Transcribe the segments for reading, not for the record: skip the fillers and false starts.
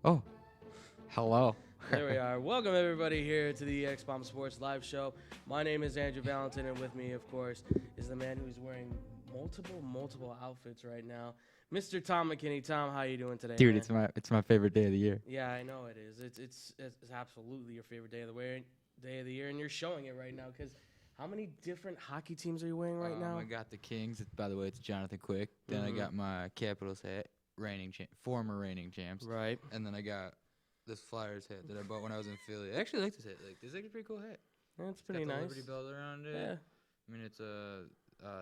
Oh, hello. There we are. Welcome, everybody, here to the X-Bomb Sports Live Show. My name is Andrew Valentin, and with me, of course, is the man who's wearing multiple outfits right now, Mr. Tom McKinney. Tom, how you doing today, Dude, man? it's my favorite day of the year. Yeah, I know it is. It's absolutely your favorite day of the year, and you're showing it right now. Because how many different hockey teams are you wearing right now? I got the Kings. By the way, it's Jonathan Quick. Then I got my Capitals hat, former reigning champs. Right. And then I got this Flyers hat that I bought when I was in Philly. I actually like this hat. This is like a pretty cool hat. That's pretty Got the nice. Liberty Bell around it. Yeah. I mean, it's a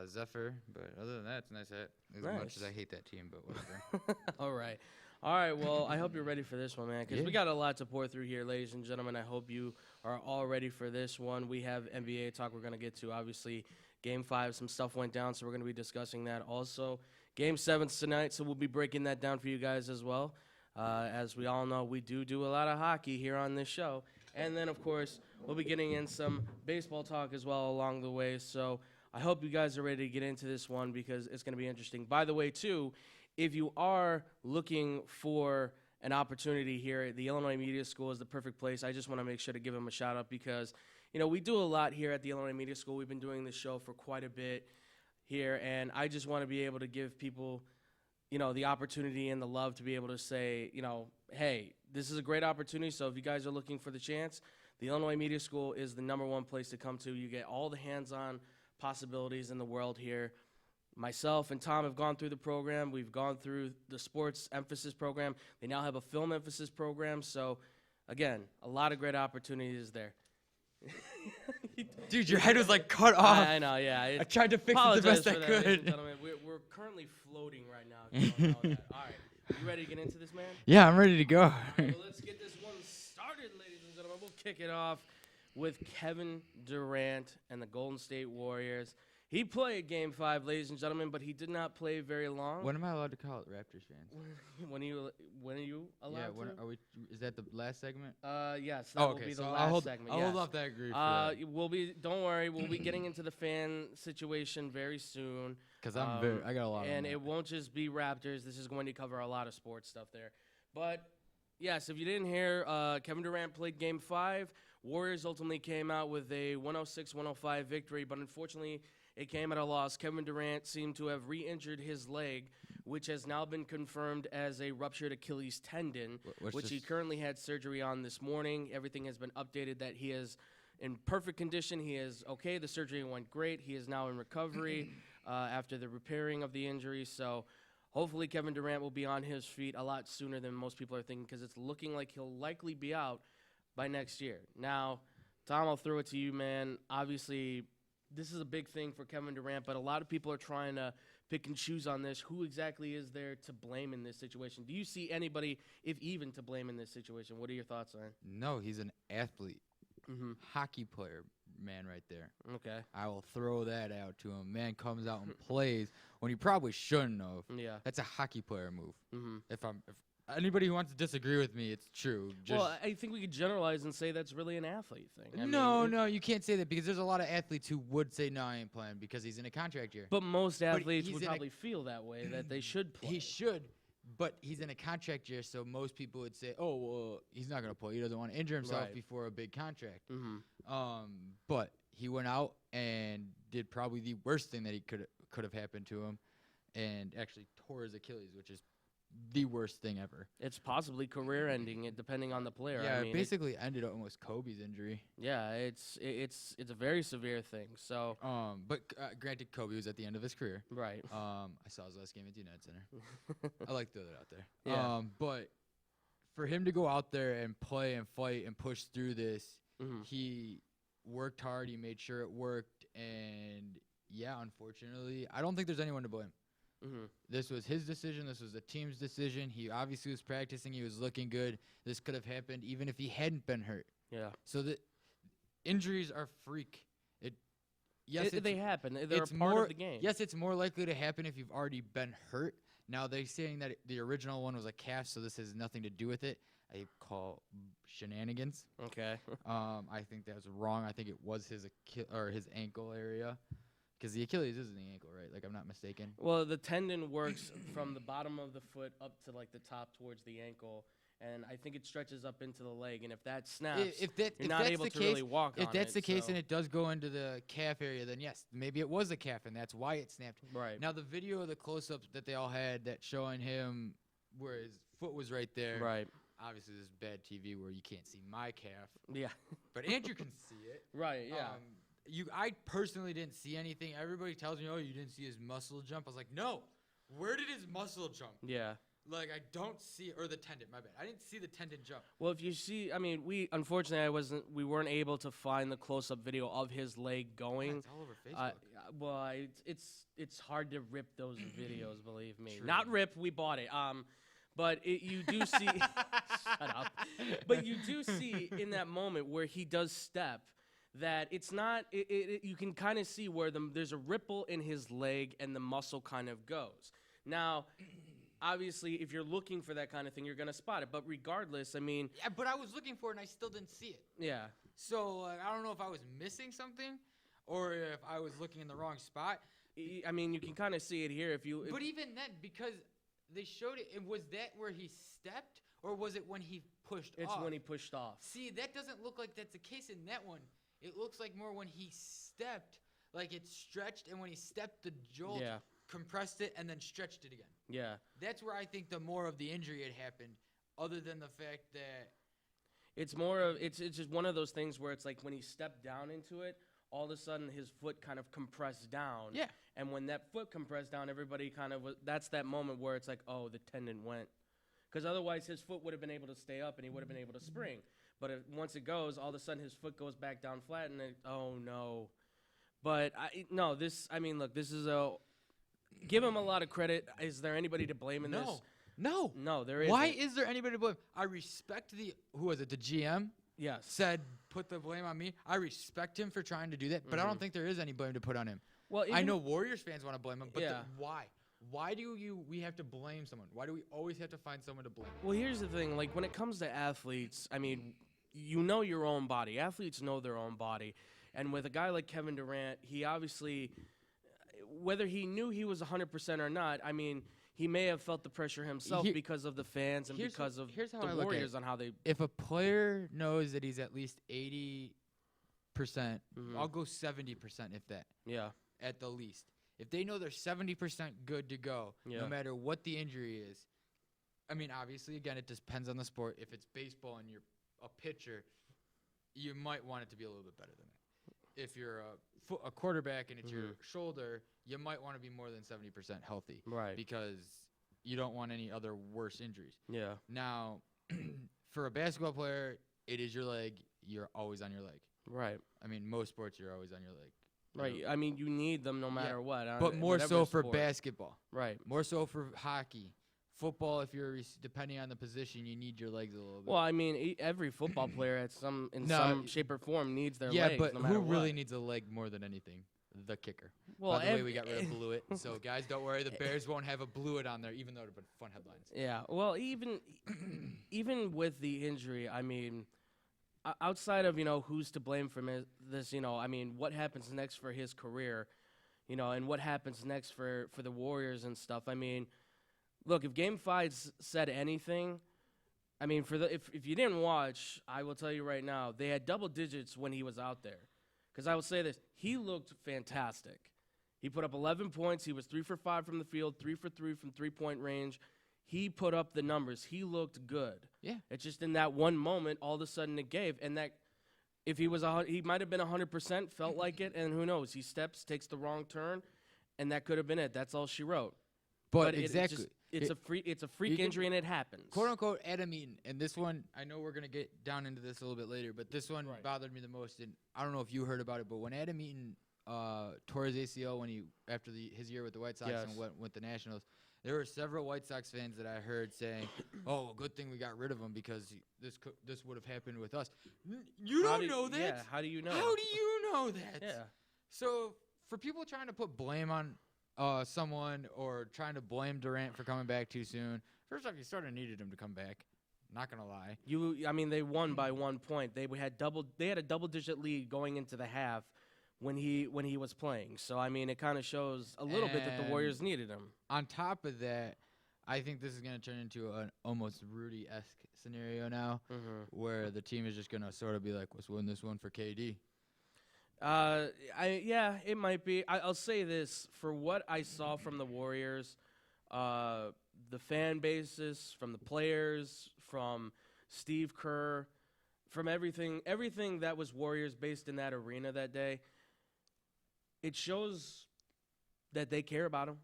Zephyr, but other than that, it's a nice hat. As much as I hate that team, but whatever. All right. Well, I hope you're ready for this one, man, because we got a lot to pour through here, ladies and gentlemen. I hope you are all ready for this one. We have NBA talk we're going to get to. Obviously, Game 5, some stuff went down, so we're going to be discussing that. Also, Game 7's tonight, so we'll be breaking that down for you guys as well. As we all know, we do a lot of hockey here on this show. And then, of course, we'll be getting in some baseball talk as well along the way. So I hope you guys are ready to get into this one because it's going to be interesting. By the way, too, if you are looking for an opportunity here, the Illinois Media School is the perfect place. I just want to make sure to give them a shout out because, we do a lot here at the Illinois Media School. We've been doing this show for quite a bit here, and I just want to be able to give people, the opportunity and the love to be able to say, hey, this is a great opportunity. So if you guys are looking for the chance, the Illinois Media School is the #1 place to come to. You get all the hands-on possibilities in the world here. Myself and Tom have gone through the program. We've gone through the sports emphasis program. They now have a film emphasis program. So, again, a lot of great opportunities there. Dude, your head was like cut off. I know, yeah. I tried to fix it the best I for that, ladies and could. gentlemen. We're currently floating right now. If you don't know that. All right. You ready to get into this, man? Yeah, I'm ready to go. All right, well, let's get this one started, ladies and gentlemen. We'll kick it off with Kevin Durant and the Golden State Warriors. He played Game 5, ladies and gentlemen, but he did not play very long. When am I allowed to call it Raptors fans? When are you allowed Yeah, to? are we? Is that the last segment? Yes, that will be the last segment. I'll yes. hold off that grief. Don't worry, we'll be getting into the fan situation very soon. Because I got a lot. And it won't just be Raptors. This is going to cover a lot of sports stuff there. But yes, if you didn't hear, Kevin Durant played Game 5. Warriors ultimately came out with a 106-105 victory, but unfortunately, it came at a loss. Kevin Durant seemed to have re-injured his leg, which has now been confirmed as a ruptured Achilles tendon, which he currently had surgery on this morning. Everything has been updated that he is in perfect condition. He is okay. The surgery went great. He is now in recovery after the repairing of the injury. So hopefully Kevin Durant will be on his feet a lot sooner than most people are thinking because it's looking like he'll likely be out by next year. Now, Tom, I'll throw it to you, man. Obviously, this is a big thing for Kevin Durant, but a lot of people are trying to pick and choose on this. Who exactly is there to blame in this situation? Do you see anybody, if even, to blame in this situation? What are your thoughts on it? No, he's an athlete. Hockey player, man, right there. Okay. I will throw that out to him. Man comes out and plays when he probably shouldn't have. Yeah. That's a hockey player move. If anybody who wants to disagree with me, it's true. Well, I think we could generalize and say that's really an athlete thing. No, you can't say that because there's a lot of athletes who would say, no, I ain't playing because he's in a contract year. But most athletes would probably feel that way, that they should play. He should, but he's in a contract year, so most people would say, oh, well, he's not going to play. He doesn't want to injure himself before a big contract. But he went out and did probably the worst thing that he could have happened to him and actually tore his Achilles, which is the worst thing ever. It's possibly career-ending, depending on the player. Yeah, I mean, it basically ended up almost Kobe's injury. Yeah, it's a very severe thing. So, but granted, Kobe was at the end of his career. Right. I saw his last game at the United Center. I like to throw that out there. Yeah. But for him to go out there and play and fight and push through this, he worked hard. He made sure it worked, and yeah, unfortunately, I don't think there's anyone to blame. This was his decision. This was the team's decision. He obviously was practicing. He was looking good. This could have happened even if he hadn't been hurt. Yeah. So the injuries are freak. They happen. They're a part of the game. Yes, it's more likely to happen if you've already been hurt. Now, they're saying that the original one was a calf, so this has nothing to do with it. I call shenanigans. Okay. I think that was wrong. I think it was his ankle area. Because the Achilles is in the ankle, right? Like, I'm not mistaken. Well, the tendon works from the bottom of the foot up to, like, the top towards the ankle. and I think it stretches up into the leg. And if that snaps, if you're not able to really walk on it. If that's the case and it does go into the calf area, then yes, maybe it was a calf, and that's why it snapped. Right. Now, the video of the close-ups that they all had that showing him where his foot was right there. Right. Obviously, this is bad TV where you can't see my calf. Yeah. But Andrew can see it. Right, yeah. I personally didn't see anything. Everybody tells me, oh, you didn't see his muscle jump. I was like, no. Where did his muscle jump? Yeah. Like, I don't see, or the tendon, my bad. I didn't see the tendon jump. Well, if you see, I mean, unfortunately, we weren't able to find the close-up video of his leg going. Yeah, it's all over Facebook. Well, it's hard to rip those videos, believe me. True. Not rip, we bought it. But you do see, shut up. But you do see in that moment where he does step that it's not, you can kind of see where there's a ripple in his leg and the muscle kind of goes. Now, obviously, if you're looking for that kind of thing, you're going to spot it. But regardless, I mean. Yeah, but I was looking for it and I still didn't see it. Yeah. So I don't know if I was missing something or if I was looking in the wrong spot. I mean, you can kind of see it here But even then, because they showed it, was that where he stepped or was it when he pushed off? It's when he pushed off. See, that doesn't look like that's the case in that one. It looks like more when he stepped, like it stretched, and when he stepped, the jolt compressed it and then stretched it again. Yeah. That's where I think the more of the injury had happened, other than the fact that it's more of it's just one of those things where it's like when he stepped down into it, all of a sudden his foot kind of compressed down. Yeah. And when that foot compressed down, everybody kind of that's that moment where it's like, oh, the tendon went. Because otherwise his foot would have been able to stay up and he would have been able to spring. But once it goes, all of a sudden his foot goes back down flat and oh no. But look, this is give him a lot of credit. Is there anybody to blame in this? No, there isn't. Why is there anybody to blame? I respect who was it, the GM? Yes. Said, put the blame on me. I respect him for trying to do that, but I don't think there is any blame to put on him. Well, I know Warriors fans want to blame him, but why? Why do we have to blame someone? Why do we always have to find someone to blame? Well, here's the thing. Like, when it comes to athletes, I mean, you know your own body. Athletes know their own body. And with a guy like Kevin Durant, he obviously, whether he knew he was 100% or not, I mean, he may have felt the pressure himself because of the fans and because of the Warriors on how they. If a player knows that he's at least 80%, I'll go 70% if that. Yeah. At the least. If they know they're 70% good to go, no matter what the injury is. I mean, obviously, again, it depends on the sport. If it's baseball and you're a pitcher, you might want it to be a little bit better than that. If you're a quarterback and it's your shoulder, you might want to be more than 70% healthy. Right. Because you don't want any other worse injuries. Yeah. Now, for a basketball player, it is your leg. You're always on your leg. Right. I mean, most sports, you're always on your leg. Right. I mean, you need them no matter what. But more so for basketball. Right. More so for hockey. Football, if you're depending on the position, you need your legs a little bit. Well, I mean, every football player in some shape or form needs their legs. Yeah, but no matter who really what. needs a leg more than anything? The kicker. Well, by the way, we got rid of Blewett. So, guys, don't worry. The Bears won't have a Blewett on there, even though it would have been fun headlines. Yeah. Well, even with the injury, I mean, outside of, who's to blame for this, I mean, what happens next for his career, and what happens next for the Warriors and stuff. I mean, look, if Game 5 said anything, I mean, if you didn't watch, I will tell you right now, they had double digits when he was out there. Because I will say this, he looked fantastic. He put up 11 points. He was 3 for 5 from the field, 3 for 3 from three-point range. He put up the numbers. He looked good. Yeah. It's just in that one moment, all of a sudden it gave. And that if he might have been 100%, felt like it, and who knows? He steps, takes the wrong turn, and that could have been it. That's all she wrote. But exactly. It's a freak injury, and it happens. Quote unquote Adam Eaton. And this one, I know we're gonna get down into this a little bit later, but this one bothered me the most. And I don't know if you heard about it, but when Adam Eaton tore his ACL after his year with the White Sox and went with the Nationals, there were several White Sox fans that I heard saying, "Oh, good thing we got rid of him because this would have happened with us." You don't know that. Yeah. How do you know? How do you know that? Yeah. So for people trying to put blame on someone or trying to blame Durant for coming back too soon. First off, you sort of needed him to come back. Not gonna lie. I mean, they won by 1 point. They had a double-digit lead going into the half when he was playing. So I mean, it kind of shows a little bit that the Warriors needed him. On top of that, I think this is going to turn into an almost Rudy-esque scenario now, where the team is just going to sort of be like, let's win this one for KD. Yeah, it might be. I'll say this. For what I saw from the Warriors, the fan bases, from the players, from Steve Kerr, from everything that was Warriors based in that arena that day, it shows that they care about him.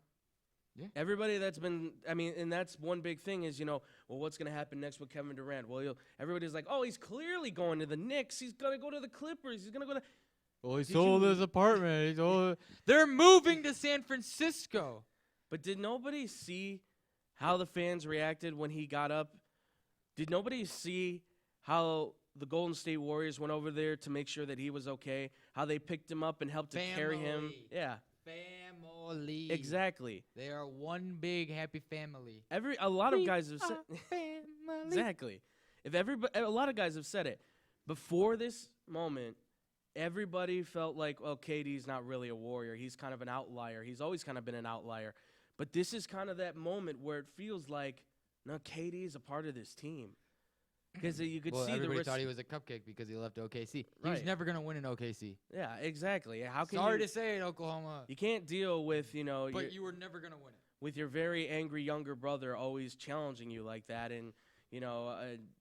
Yeah. Everybody that's been, and that's one big thing is, well, what's going to happen next with Kevin Durant? Well, everybody's like, oh, he's clearly going to the Knicks. He's going to go to the Clippers. He's going to go to. Well, he sold his apartment. They're moving to San Francisco. But did nobody see how the fans reacted when he got up? Did nobody see how the Golden State Warriors went over there to make sure that he was okay? How they picked him up and helped to carry him? Yeah. Family. Exactly. They are one big happy family. A lot of guys have said exactly. A lot of guys have said it. Before this moment, everybody felt like, well, KD's not really a Warrior. He's kind of an outlier. He's always kind of been an outlier. But this is kind of that moment where it feels like, no, KD is a part of this team. Because you could see everybody thought he was a cupcake because he left OKC. He Right. was never going to win in OKC. Yeah, exactly. How can Sorry to say it, Oklahoma. You can't deal with, But you were never going to win it. With your very angry younger brother always challenging you like that. And,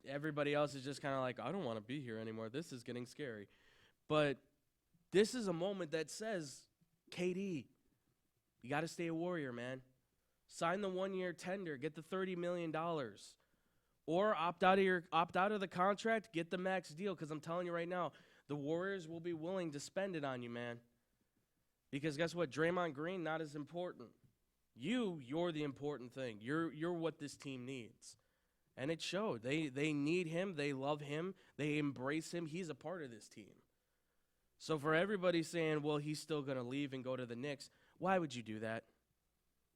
everybody else is just kind of like, I don't want to be here anymore. This is getting scary. But this is a moment that says, KD, you got to stay a Warrior, man. Sign the 1-year tender. Get the $30 million. Or opt out of the contract, get the max deal. Because I'm telling you right now, the Warriors will be willing to spend it on you, man. Because guess what? Draymond Green, not as important. You're the important thing. You're what this team needs. And it showed. They need him. They love him. They embrace him. He's a part of this team. So for everybody saying, well, he's still going to leave and go to the Knicks, why would you do that?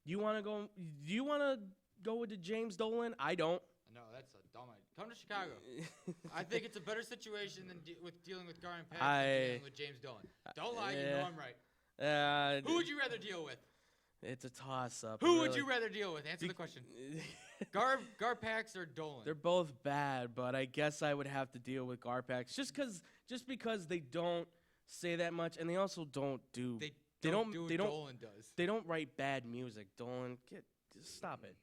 Do you want to go with the James Dolan? I don't. No, that's a dumb idea. Come to Chicago. I think it's a better situation than with dealing with Garden Pax than dealing with James Dolan. Don't lie, you know I'm right. Who would you rather deal with? It's a toss-up. Who would you rather deal with? Answer the question. Garpax or Dolan? They're both bad, but I guess I would have to deal with Garpax just because they don't say that much, and they also don't do. They don't do what Dolan does. They don't write bad music. Dolan, just stop it.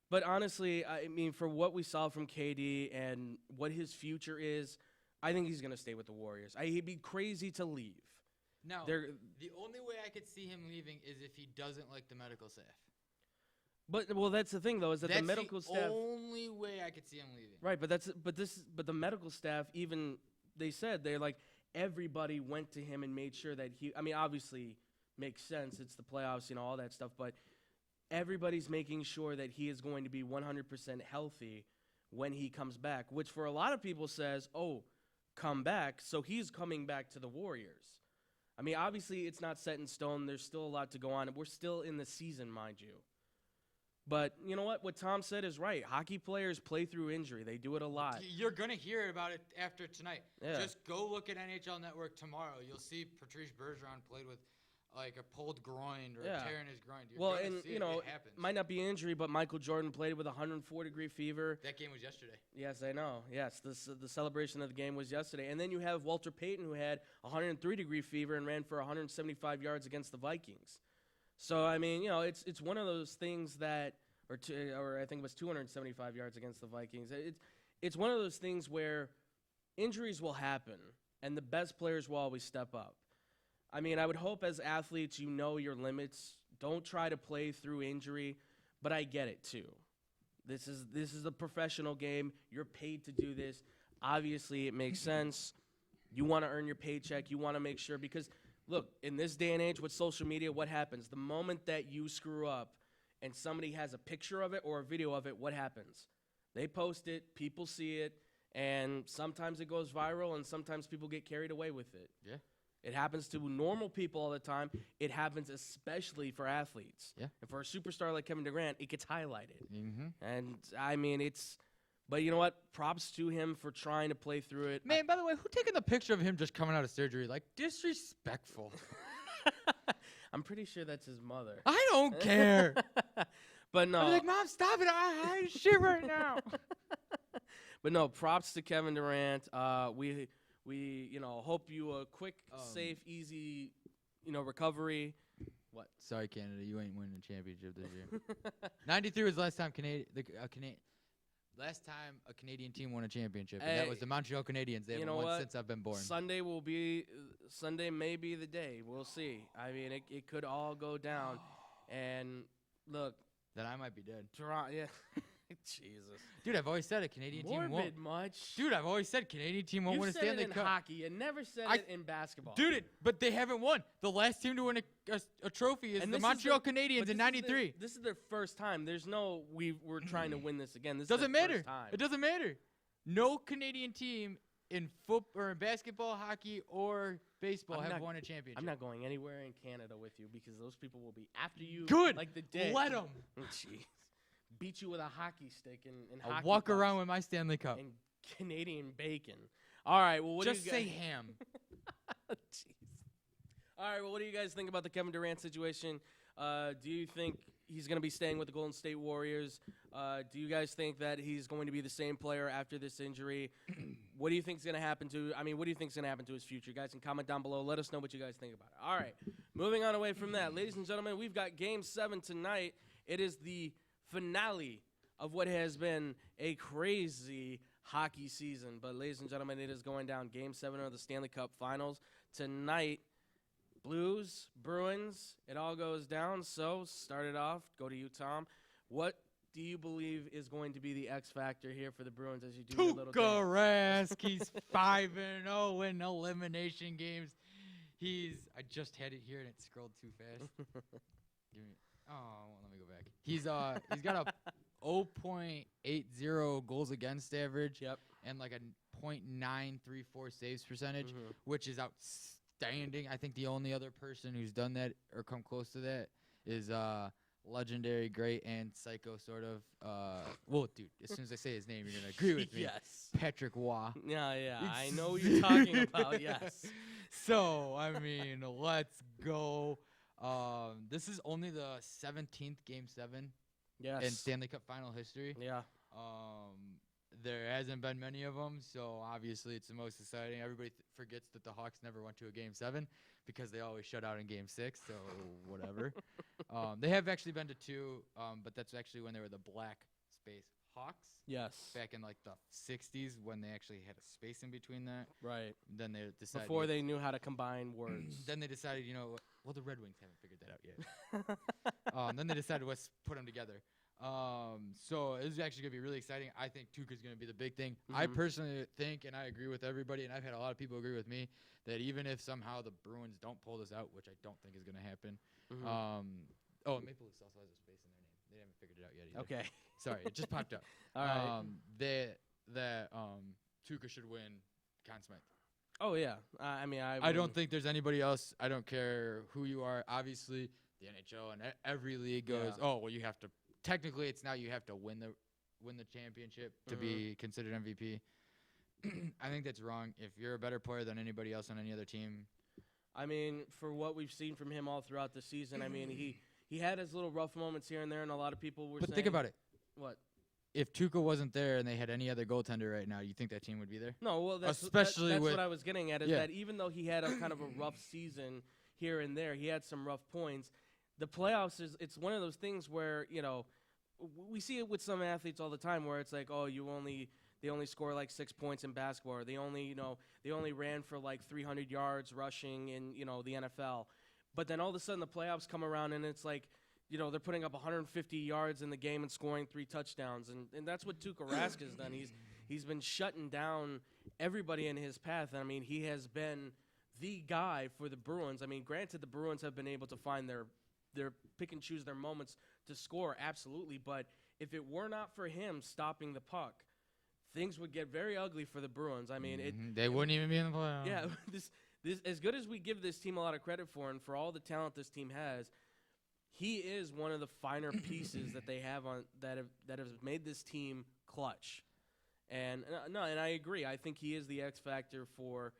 But honestly, I mean, for what we saw from KD and what his future is, I think he's going to stay with the Warriors. He'd be crazy to leave. No, the only way I could see him leaving is if he doesn't like the medical staff. Well, that's the thing though, is that the medical staff. That's the only way I could see him leaving. Right, but the medical staff, even they said they're like everybody went to him and made sure that he. I mean, obviously makes sense. It's the playoffs, all that stuff, but. Everybody's making sure that he is going to be 100% healthy when he comes back, which for a lot of people says, oh, come back. So he's coming back to the Warriors. I mean, obviously it's not set in stone. There's still a lot to go on. We're still in the season, mind you. But you know what? What Tom said is right. Hockey players play through injury. They do it a lot. You're going to hear about it after tonight. Yeah. Just go look at NHL Network tomorrow. You'll see Patrice Bergeron played with like a pulled groin or a tear in his groin. It might not be an injury, but Michael Jordan played with 104-degree fever. That game was yesterday. Yes, I know. Yes, the celebration of the game was yesterday. And then you have Walter Payton, who had 103-degree fever and ran for 175 yards against the Vikings. So, I mean, it's one of those things that, or I think it was 275 yards against the Vikings. It's one of those things where injuries will happen, and the best players will always step up. I mean, I would hope as athletes you know your limits. Don't try to play through injury, but I get it too. This is a professional game. You're paid to do this. Obviously, it makes sense. You want to earn your paycheck. You want to make sure because, look, in this day and age with social media, what happens? The moment that you screw up and somebody has a picture of it or a video of it, what happens? They post it, people see it, and sometimes it goes viral and sometimes people get carried away with it. Yeah. It happens to normal people all the time. It happens especially for athletes. Yeah. And for a superstar like Kevin Durant, it gets highlighted. Mm-hmm. And, I mean, but you know what? Props to him for trying to play through it. Man, by the way, who taking the picture of him just coming out of surgery? Like, disrespectful. I'm pretty sure that's his mother. I don't care. But no. I'm like, Mom, stop it. I shit right now. But no, props to Kevin Durant. We hope you a quick, safe, easy, recovery. What? Sorry, Canada, you ain't winning the championship this year. 93 was the last time a Canadian team won a championship, and that was the Montreal Canadiens. They haven't won since I've been born. Sunday may be the day. We'll see. I mean, it could all go down, and look. Then I might be dead. Durant, yeah. Jesus. Dude, I've always said a Canadian team won't. Morbid much. Dude, I've always said Canadian team won't win a Stanley Cup. You said it in hockey. You never said it in basketball. Dude, but they haven't won. The last team to win a trophy is the Montreal Canadiens in '93. This is their first time. There's no we're trying to win this again. This doesn't is their matter. First time. It doesn't matter. No Canadian team in football or in basketball, hockey, or baseball have won a championship. I'm not going anywhere in Canada with you because those people will be after you. Good. Like the day. Let them. Jeez. Beat you with a hockey stick and I'll walk around with my Stanley Cup. And Canadian bacon. All right, well, Just say ham. Jeez. All right, well, what do you guys think about the Kevin Durant situation? Do you think he's going to be staying with the Golden State Warriors? Do you guys think that he's going to be the same player after this injury? What do you think is going to happen to? What do you think is going to happen to his future? You guys can comment down below. Let us know what you guys think about it. All right, moving on away from that, ladies and gentlemen, we've got Game 7 tonight. It is the finale of what has been a crazy hockey season. But, ladies and gentlemen, it is going down. Game 7 of the Stanley Cup Finals tonight. Blues, Bruins, it all goes down. So, start it off. Go to you, Tom. What do you believe is going to be the X factor here for the Bruins as you do your little Tuukka Rask, he's 5-0 in elimination games. I just had it here and it scrolled too fast. Let me go back. He's got a 0.80 goals against average. Yep. And like a .934 saves percentage, which is outstanding. I think the only other person who's done that or come close to that is legendary, great, and psycho sort of. Well, dude, as soon as I say his name, you're gonna agree with me. Yes. Patrick Waugh. Yeah, I know what you're talking about. Yes. So I mean, let's go. This is only the 17th Game 7 in Stanley Cup final history. Yeah. There hasn't been many of them, so obviously it's the most exciting. Everybody forgets that the Hawks never went to a Game 7 because they always shut out in Game 6, so whatever. They have actually been to 2, but that's actually when they were the Black Space Hawks. Yes. Back in like the 60s when they actually had a space in between that. Right. Then they decided. Before they knew how to combine words. Then they decided, well, the Red Wings haven't figured that out yet. Then they decided, let's put them together. So this is actually going to be really exciting. I think Tuukka's going to be the big thing. I personally think, and I agree with everybody, and I've had a lot of people agree with me, that even if somehow the Bruins don't pull this out, which I don't think is going to happen. Maple Leafs also has a space in their name. They haven't figured it out yet either. Okay. Sorry, it just popped up. All right. That Tuukka should win Conn Smythe. Oh, yeah. I don't think there's anybody else. I don't care who you are. Obviously, the NHL and every league goes, you have to. Technically, it's now you have to win the championship to be considered MVP. I think that's wrong. If you're a better player than anybody else on any other team. For what we've seen from him all throughout the season, he had his little rough moments here and there, and a lot of people were saying. But think about it. What? If Tuukka wasn't there and they had any other goaltender right now, you think that team would be there? No, well, that's what I was getting at is that even though he had a kind of a rough season here and there, he had some rough points. The playoffs it's one of those things where, we see it with some athletes all the time where it's like, they only score like 6 points in basketball, or they only ran for like 300 yards rushing in, the NFL. But then all of a sudden the playoffs come around and it's like, they're putting up 150 yards in the game and scoring 3 touchdowns. And that's what Tuukka Rask has done. He's been shutting down everybody in his path. He has been the guy for the Bruins. Granted, the Bruins have been able to find their pick and choose their moments to score, absolutely. But if it were not for him stopping the puck, things would get very ugly for the Bruins. They wouldn't even be in the playoffs. Yeah, this as good as we give this team a lot of credit for, and for all the talent this team has, he is one of the finer pieces that they have that have made this team clutch. And I agree. I think he is the X factor for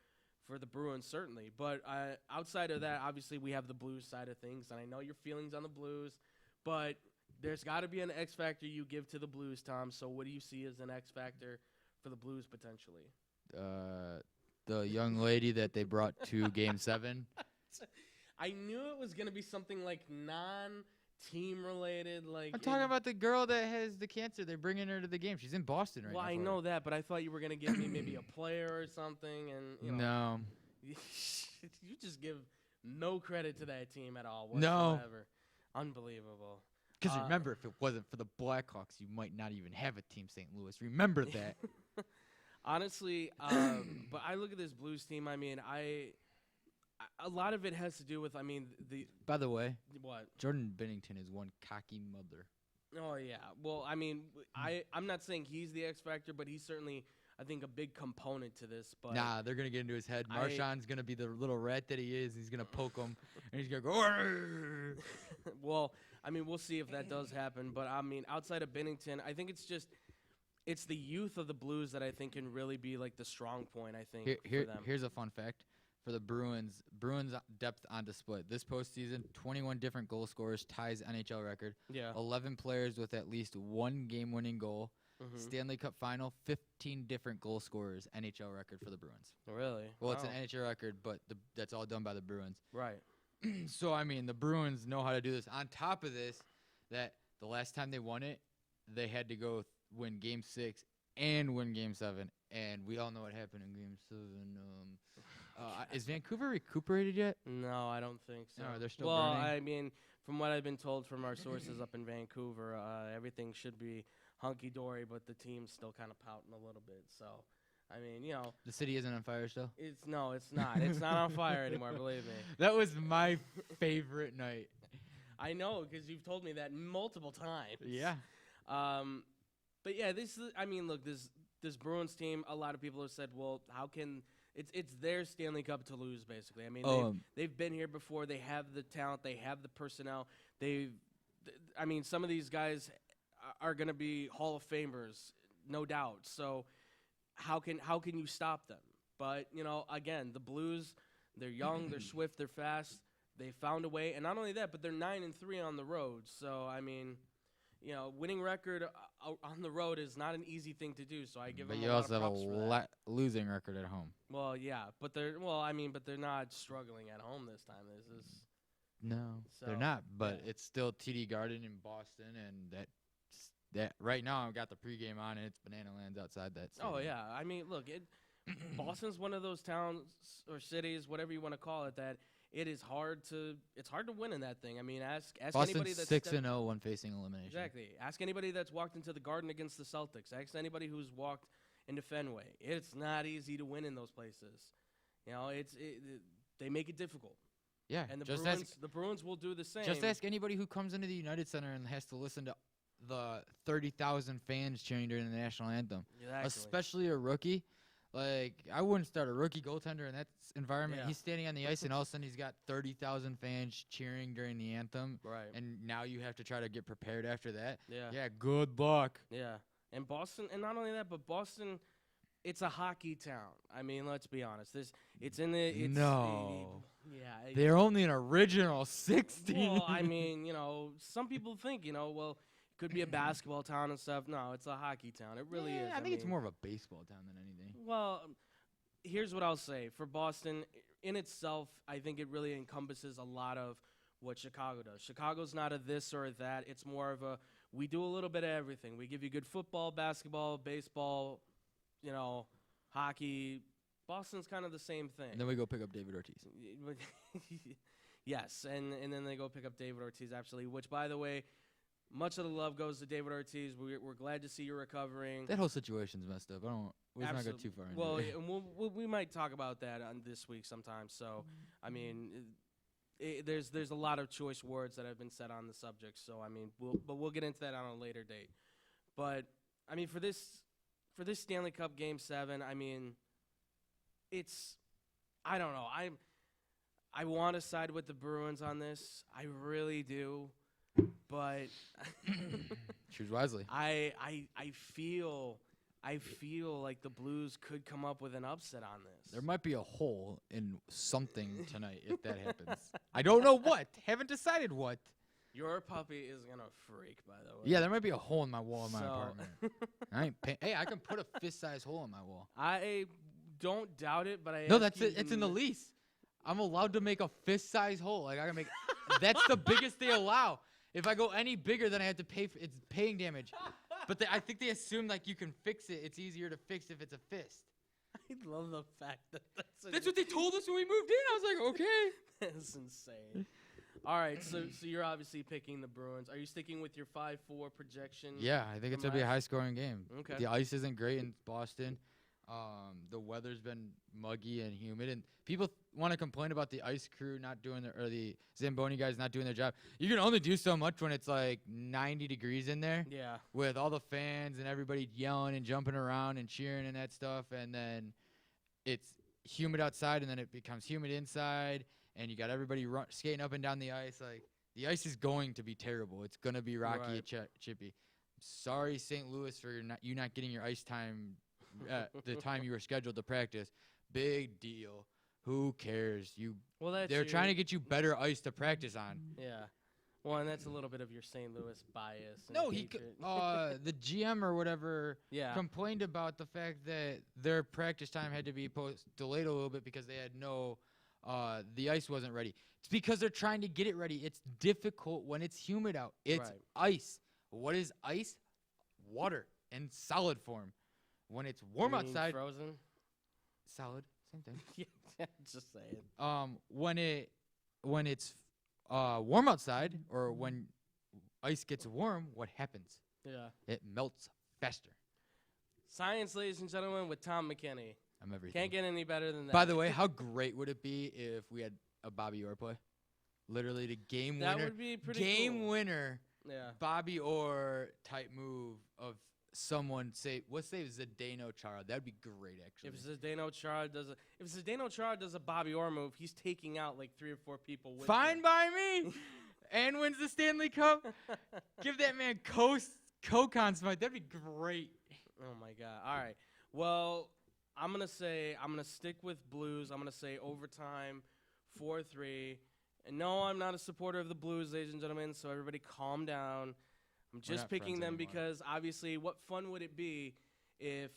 the Bruins, certainly. But outside of that, obviously we have the Blues side of things, and I know your feelings on the Blues, but there's got to be an X factor you give to the Blues, Tom. So what do you see as an X factor for the Blues potentially? The young lady that they brought to Game 7. I knew it was gonna be something like non-team related. Like I'm talking about the girl that has the cancer. They're bringing her to the game. She's in Boston right now. Well, I know that, but I thought you were gonna give me maybe a player or something, and you know. No. You just give no credit to that team at all No. whatsoever. Unbelievable. Because remember, if it wasn't for the Blackhawks, you might not even have a Team St. Louis. Remember that. Honestly, but I look at this Blues team. I mean, a lot of it has to do with. I mean, By the way, what Jordan Bennington is one cocky mother. Oh yeah. Well, I mean, I'm not saying he's the X factor, but he's certainly, I think, a big component to this. But nah, they're gonna get into his head. Marchand's gonna be the little rat that he is. He's gonna poke him, and he's gonna go. Arr! Well, I mean, we'll see if that does happen. But I mean, outside of Bennington, I think it's the youth of the Blues that I think can really be like the strong point. I think for them. Here's a fun fact for the Bruins. Bruins depth on display this postseason: 21 different goal scorers, ties NHL record. Yeah. 11 players with at least one game-winning goal. Mm-hmm. Stanley Cup final: 15 different goal scorers, NHL record for the Bruins. Really? Well, Wow. it's an NHL record, but that's all done by the Bruins. Right. So I mean, the Bruins know how to do this. On top of this, that the last time they won it, they had to go win Game 6 and win Game 7, and we all know what happened in Game 7. Is Vancouver recuperated yet? No, I don't think so. No, they're still well, burning? I mean, from what I've been told from our sources up in Vancouver, everything should be hunky-dory, but the team's still kind of pouting a little bit. So, I mean, you know. The city isn't on fire still? It's not. It's not on fire anymore, believe me. That was my favorite night. I know, because you've told me that multiple times. Yeah. But yeah, I mean, look, this Bruins team, a lot of people have said, well, how can it's their Stanley Cup to lose, basically. I mean, they've been here before. They have the talent. They have the personnel. I mean, some of these guys are going to be Hall of Famers, no doubt. So how can you stop them? But, you know, again, the Blues, they're young, they're swift, they're fast. They found a way. And not only that, but they're 9-3 on the road. So, I mean, you know, winning record on the road is not an easy thing to do. So I give them a lot of props for that. But you also have a losing record at home. Well, yeah, but they're not struggling at home this time. They're not. But it's still TD Garden in Boston, and that right now I've got the pregame on, and it's Banana Lands outside that stadium. Oh yeah, I mean, look, Boston's one of those towns or cities, whatever you want to call it, that it's hard to win in that thing. I mean, ask anybody that's 6-0 when facing elimination. Exactly. Ask anybody that's walked into the Garden against the Celtics. Ask anybody who's walked into Fenway. It's not easy to win in those places. You know, they make it difficult. Yeah. And the Bruins will do the same. Just ask anybody who comes into the United Center and has to listen to the 30,000 fans cheering during the national anthem. Exactly. Especially a rookie. Like, I wouldn't start a rookie goaltender in that environment. Yeah. He's standing on the ice, and all of a sudden he's got 30,000 fans cheering during the anthem. Right. And now you have to try to get prepared after that. Yeah. Yeah, good luck. Yeah. And Boston, and not only that, but Boston, it's a hockey town. I mean, let's be honest. Yeah. They're only an original 16. Well, I mean, you know, some people think, you know, well, it could be a basketball town and stuff. No, it's a hockey town. It really is. I think it's more of a baseball town than anything. Well, here's what I'll say. For Boston, in itself, I think it really encompasses a lot of what Chicago does. Chicago's not a this or a that. It's more of a, we do a little bit of everything. We give you good football, basketball, baseball, you know, hockey. Boston's kind of the same thing. And then we go pick up David Ortiz. Yes, and then they go pick up David Ortiz, absolutely, which, by the way, much of the love goes to David Ortiz. We're glad to see you recovering. That whole situation's messed up. Let's not go too far into it. Well, we might talk about that on this week sometime. So, I mean, there's a lot of choice words that have been said on the subject. So, I mean, we'll get into that on a later date. But, I mean, for this Stanley Cup Game 7, I mean, I don't know. I want to side with the Bruins on this. I really do. But choose wisely. I feel like the Blues could come up with an upset on this. There might be a hole in something tonight if that happens. I don't know what. Haven't decided what. Your puppy is going to freak, by the way. Yeah, there might be a hole in my wall in my apartment. Hey, I can put a fist-sized hole in my wall. I don't doubt it, but No, that's it. It's in the lease. I'm allowed to make a fist-sized hole. Like I can make. That's the biggest they allow. If I go any bigger, then I have to pay for. It's paying damage. But I think they assume like you can fix it. It's easier to fix if it's a fist. I love the fact that that's what they told us when we moved in. I was like, okay. That's insane. All right, so you're obviously picking the Bruins. Are you sticking with your 5-4 projection? Yeah, I think it's going to be a high-scoring game. Okay. The ice isn't great in Boston. The weather's been muggy and humid, and people want to complain about the ice crew not doing or the Zamboni guys not doing their job. You can only do so much when it's like 90 degrees in there. Yeah. With all the fans and everybody yelling and jumping around and cheering and that stuff, and then it's humid outside, and then it becomes humid inside. And you got everybody skating up and down the ice. Like, the ice is going to be terrible. It's going to be rocky and chippy. Sorry, St. Louis, for you not getting your ice time at the time you were scheduled to practice. Big deal. Who cares? They're trying to get you better ice to practice on. Yeah. Well, and that's a little bit of your St. Louis bias. No, the GM or whatever complained about the fact that their practice time had to be delayed a little bit because they had the ice wasn't ready. It's because they're trying to get it ready. It's difficult when it's humid out. It's ice. What is ice? Water in solid form. When it's warm outside, frozen, solid, same thing. Yeah, just saying. When it's warm outside, or when ice gets warm, what happens? Yeah, it melts faster. Science, ladies and gentlemen, with Tom McKinney. I'm everything. Can't get any better than that. By the way, how great would it be if we had a Bobby Orr play? Literally the game winner. That would be pretty game winner. Yeah. Bobby Orr type move of someone let's say Zdeno Chara. That'd be great, actually. If Zdeno Chara does a Bobby Orr move, he's taking out like 3 or 4 people. Fine by me. And wins the Stanley Cup. Give that man Conn Smythe. That'd be great. Oh my God. All right. Well, I'm gonna stick with Blues. I'm gonna say overtime, 4-3. And no, I'm not a supporter of the Blues, ladies and gentlemen. So everybody, calm down. I'm just picking them because obviously, what fun would it be if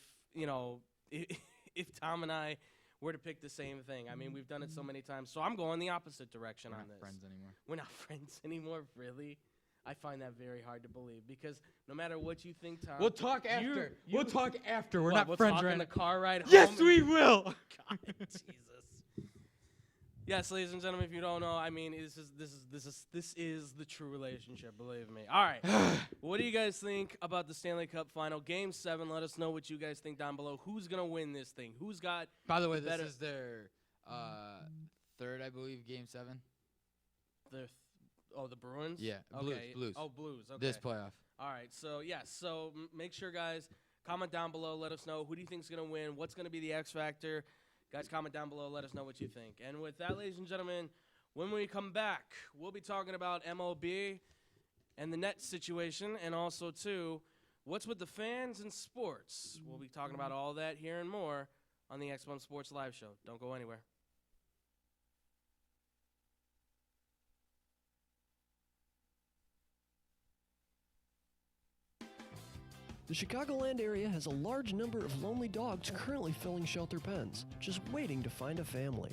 if Tom and I were to pick the same thing? I mean, we've done it so many times. So I'm going the opposite direction on this. We're not friends anymore. We're not friends anymore, really. I find that very hard to believe because no matter what you think, Tom. We'll talk after. We'll talk after. We're not we'll friends talk right in the car ride home. Yes, we will. God, Jesus. Yes, ladies and gentlemen, if you don't know, I mean, this is the true relationship. Believe me. All right. What do you guys think about the Stanley Cup Final, Game 7? Let us know what you guys think down below. Who's gonna win this thing? Who's got? By the way, this is their third, I believe, Game 7. The Bruins? Yeah, okay. Blues. Oh, Blues. Okay. This playoff. All right. So, so make sure, guys, comment down below. Let us know who do you think is going to win. What's going to be the X factor? Guys, comment down below. Let us know what you think. And with that, ladies and gentlemen, when we come back, we'll be talking about MLB and the Nets situation, and also, too, what's with the fans and sports. We'll be talking about all that here and more on the X1 Sports Live Show. Don't go anywhere. The Chicagoland area has a large number of lonely dogs currently filling shelter pens, just waiting to find a family.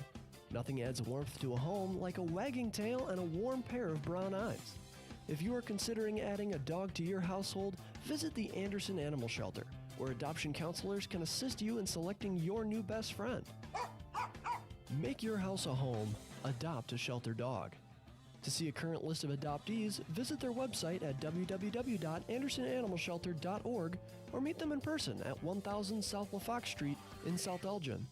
Nothing adds warmth to a home like a wagging tail and a warm pair of brown eyes. If you are considering adding a dog to your household, visit the Anderson Animal Shelter, where adoption counselors can assist you in selecting your new best friend. Make your house a home. Adopt a shelter dog. To see a current list of adoptees, visit their website at www.andersonanimalshelter.org or meet them in person at 1000 South LaFox Street in South Elgin.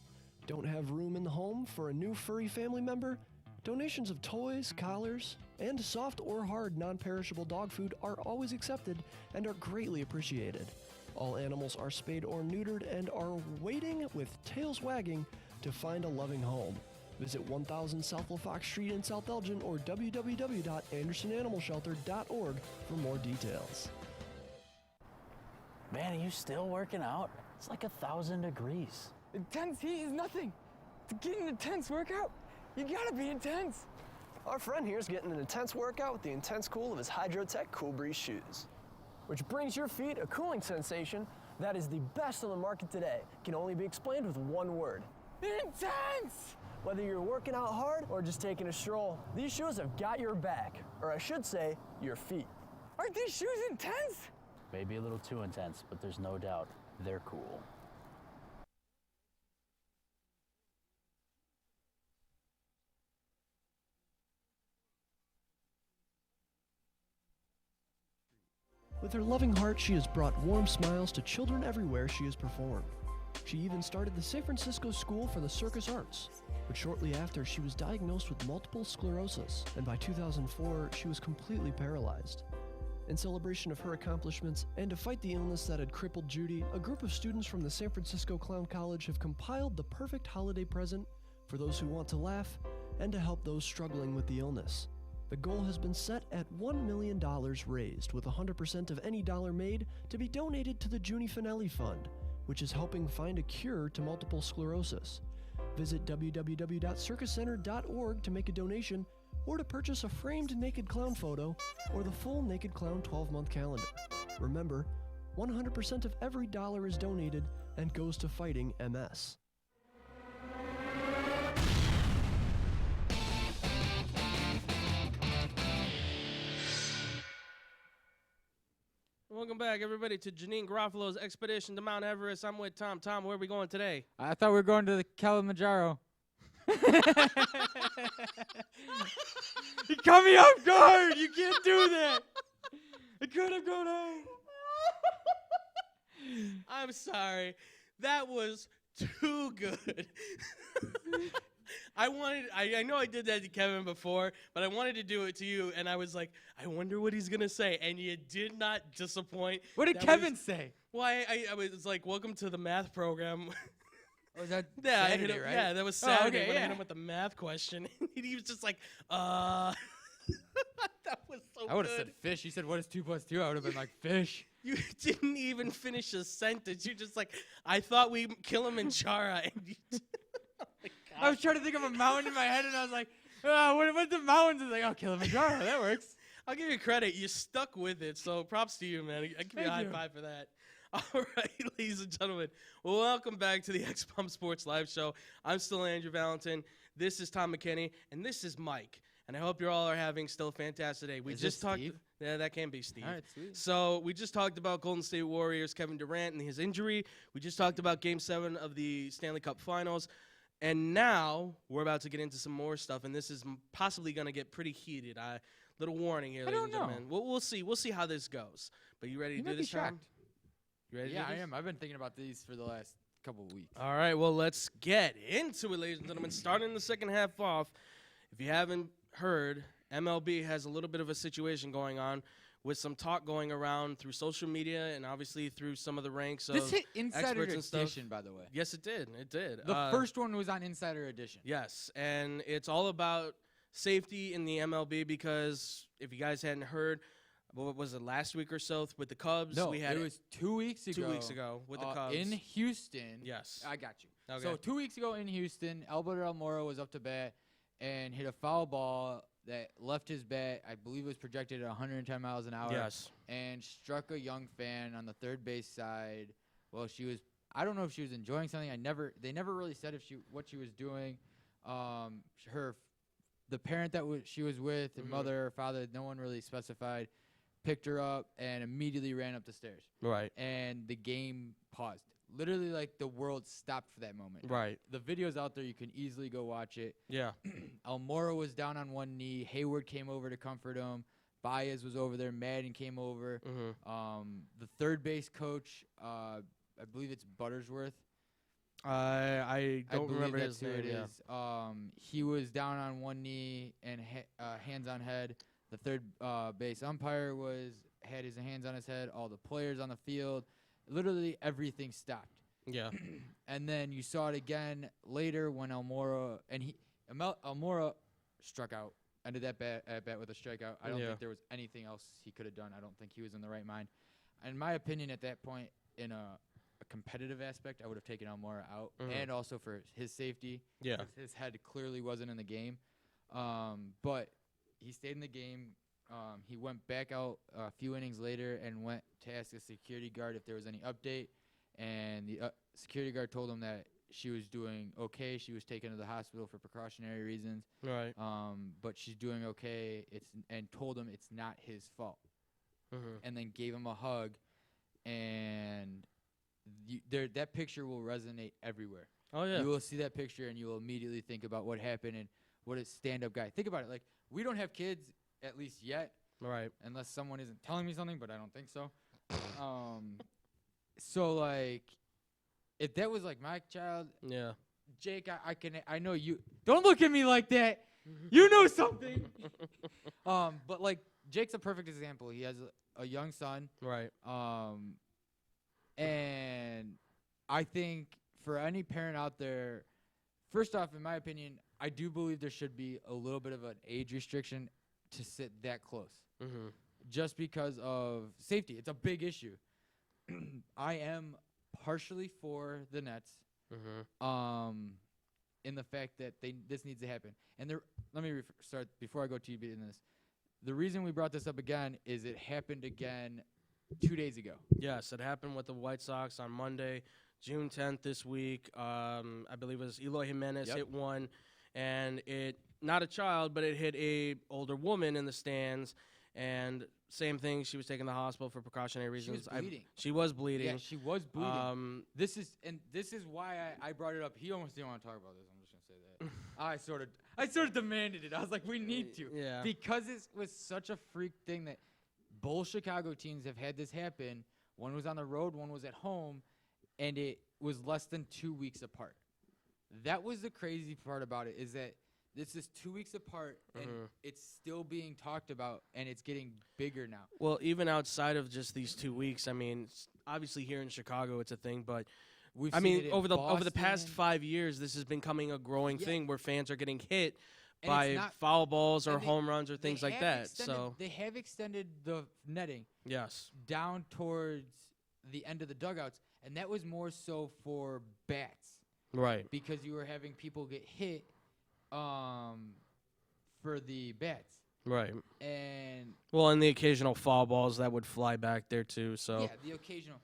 Don't have room in the home for a new furry family member? Donations of toys, collars, and soft or hard non-perishable dog food are always accepted and are greatly appreciated. All animals are spayed or neutered and are waiting with tails wagging to find a loving home. Visit 1000 South LaFox Street in South Elgin or www.andersonanimalshelter.org for more details. Man, are you still working out? It's like 1,000 degrees. Intense heat is nothing. To get an intense workout, you gotta be intense. Our friend here is getting an intense workout with the intense cool of his Hydrotech Cool Breeze shoes, which brings your feet a cooling sensation that is the best on the market today. Can only be explained with one word: intense! Whether you're working out hard or just taking a stroll, these shoes have got your back, or I should say, your feet. Aren't these shoes intense? Maybe a little too intense, but there's no doubt they're cool. With her loving heart, she has brought warm smiles to children everywhere she has performed. She even started the San Francisco School for the Circus Arts, but shortly after, she was diagnosed with multiple sclerosis, and by 2004, she was completely paralyzed. In celebration of her accomplishments and to fight the illness that had crippled Judy, a group of students from the San Francisco Clown College have compiled the perfect holiday present for those who want to laugh and to help those struggling with the illness. The goal has been set at $1 million raised, with 100% of any dollar made to be donated to the Junie Finelli Fund, which is helping find a cure to multiple sclerosis. Visit www.circuscenter.org to make a donation or to purchase a framed naked clown photo or the full Naked Clown 12-month calendar. Remember, 100% of every dollar is donated and goes to fighting MS. Welcome back, everybody, to Janine Garofalo's expedition to Mount Everest. I'm with Tom. Tom, where are we going today? I thought we were going to the Kilimanjaro. You caught me off guard. You can't do that. I could have gone home. I'm sorry. That was too good. I know I did that to Kevin before, but I wanted to do it to you, and I was like, I wonder what he's going to say, and you did not disappoint. What did Kevin say? Well, I was like, welcome to the math program. Oh, was that Yeah, Saturday, him, right? yeah, that was Saturday okay, when I hit yeah. him with the math question. He was just like, That was so I would have good. said fish. He said, what is 2 + 2? I would have been like, fish. You didn't even finish a sentence. You're just like, I thought we Kilimanjaro. And you oh my God. I was trying to think of a mountain in my head, and I was like, what's the mountains? It's like, oh, Kilimanjaro. That works. I'll give you credit. You stuck with it, so props to you, man. I give you a high five for that. All right, ladies and gentlemen, well, welcome back to the X-Pump Sports Live Show. I'm still Andrew Valentin. This is Tom McKinney, and this is Mike. And I hope you all are having still a fantastic day. We Is just this talked. Steve? Yeah, that can be Steve. All right, sweet. So we just talked about Golden State Warriors, Kevin Durant, and his injury. We just talked about Game 7 of the Stanley Cup Finals. And now we're about to get into some more stuff, and this is possibly going to get pretty heated. Little warning here, ladies and gentlemen. We'll see. We'll see how this goes. But you ready to do this, Tom? You ready to do Yeah, I this? am. I've been thinking about these for the last couple of weeks. All right, well, let's get into it, ladies and gentlemen. Starting the second half off, if you haven't heard, MLB has a little bit of a situation going on with some talk going around through social media and obviously through some of the ranks of This hit Insider experts and stuff. Edition, by the way. Yes, it did. It did. The first one was on Insider Edition. Yes, and it's all about safety in the MLB because if you guys hadn't heard, what was it, last week or so with the Cubs? No, we had it was 2 weeks ago. 2 weeks ago with the Cubs. in Houston. Yes. I got you. Okay. So 2 weeks ago in Houston, Albert Almora was up to bat and hit a foul ball that left his bat, I believe it was projected at 110 miles an hour. Yes. And struck a young fan on the third base side. Well, she was, I don't know if she was enjoying something. They never really said what she was doing. The parent that she was with, and mother or father, no one really specified, picked her up and immediately ran up the stairs. Right. And the game paused. Literally, like, the world stopped for that moment. Right. The video's out there. You can easily go watch it. Yeah. Almora was down on one knee. Hayward came over to comfort him. Baez was over there. Madden came over. The third base coach, I believe it's Buttersworth. I don't remember his name. He was down on one knee and hands on head. The third base umpire had his hands on his head. All the players on the field, literally everything stopped. Yeah. And then you saw it again later when Almora struck out. Ended that at bat with a strikeout. I don't think there was anything else he could have done. I don't think he was in the right mind. In my opinion, at that point, in a competitive aspect, I would have taken Almora out, and also for his safety. Yeah. His head clearly wasn't in the game. But he stayed in the game. He went back out a few innings later and went to ask the security guard if there was any update. And the security guard told him that she was doing okay. She was taken to the hospital for precautionary reasons. Right. But she's doing okay. And told him it's not his fault. And then gave him a hug. And that picture will resonate everywhere. Oh, yeah. You will see that picture and you will immediately think about what happened and what a stand-up guy. Think about it. Like, we don't have kids, at least yet. Right. Unless someone isn't telling me something, but I don't think so. So, like, if that was, like, my child, yeah, Jake, I know you. Don't look at me like that. You know something. But, like, Jake's a perfect example. He has a young son. Right. And I think for any parent out there, first off, in my opinion, I do believe there should be a little bit of an age restriction to sit that close. Just because of safety. It's a big issue. I am partially for the Nets in the fact that this needs to happen. And let me start before I go to you in this. The reason we brought this up again is it happened again 2 days ago. Yes, it happened with the White Sox on Monday, June 10th this week. I believe it was Eloy Jimenez hit one, and it, not a child, but it hit a older woman in the stands. And same thing, she was taken to the hospital for precautionary reasons. She was bleeding. She was bleeding. Yeah, she was bleeding. This is why I brought it up. He almost didn't want to talk about this. I'm just gonna say that. I sort of demanded it. I was like, we need to. Yeah. Because it was such a freak thing that both Chicago teams have had this happen. One was on the road, one was at home, and it was less than 2 weeks apart. That was the crazy part about it, is that this is 2 weeks apart, and it's still being talked about, and it's getting bigger now. Well, even outside of just these 2 weeks, I mean, obviously here in Chicago it's a thing, but over the past 5 years, this has been becoming a growing thing where fans are getting hit by foul balls or home runs or things like that. So they have extended the netting down towards the end of the dugouts, and that was more so for bats. Right. Because you were having people get hit for the bats. Right. And the occasional foul balls that would fly back there too. So yeah, the occasional.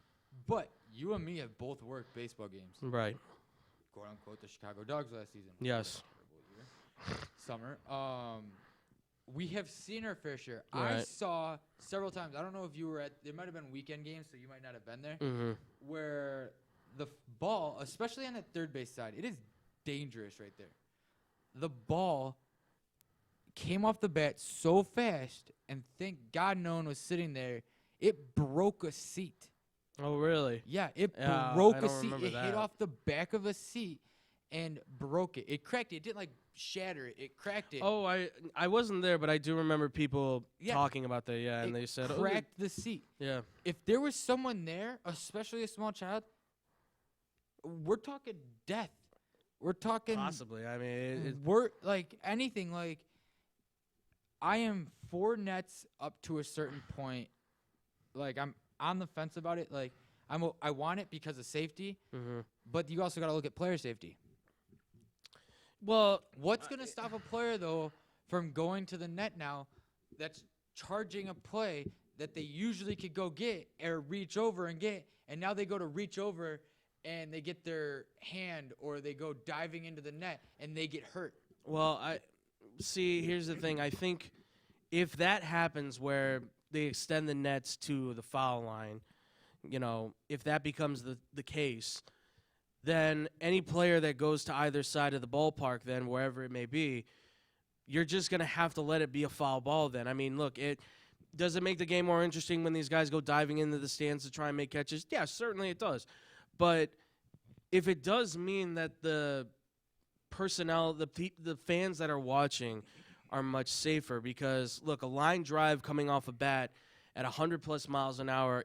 But you and me have both worked baseball games. Right. Quote unquote the Chicago Dogs last season. Yes. Summer. We have seen our fair share. Right. I saw several times. I don't know if you were at. There might have been weekend games, so you might not have been there. Where the ball, especially on that third base side, it is dangerous right there. The ball came off the bat so fast, and thank God no one was sitting there. It broke a seat. Oh, really? Yeah, it broke a seat. It hit off the back of a seat and broke it. It cracked it. It didn't like shatter it. It cracked it. Oh, I wasn't there, but I do remember people talking about that. Yeah, and they said cracked the seat. Yeah. If there was someone there, especially a small child, we're talking death. We're talking possibly. I mean, we're like anything. Like, I am for Nets up to a certain point. Like, I'm on the fence about it. Like, I want it because of safety, but you also got to look at player safety. Well, what's going to stop a player though from going to the net now? That's charging a play that they usually could go get or reach over and get, and now they go to reach over and they get their hand or they go diving into the net and they get hurt. Well, here's the thing. I think if that happens where they extend the nets to the foul line, if that becomes the case, then any player that goes to either side of the ballpark, then wherever it may be, you're just going to have to let it be a foul ball then. I mean, look, does it make the game more interesting when these guys go diving into the stands to try and make catches? Yeah, certainly it does. But if it does mean that the personnel, the fans that are watching are much safer, because, look, a line drive coming off a bat at 100+ miles an hour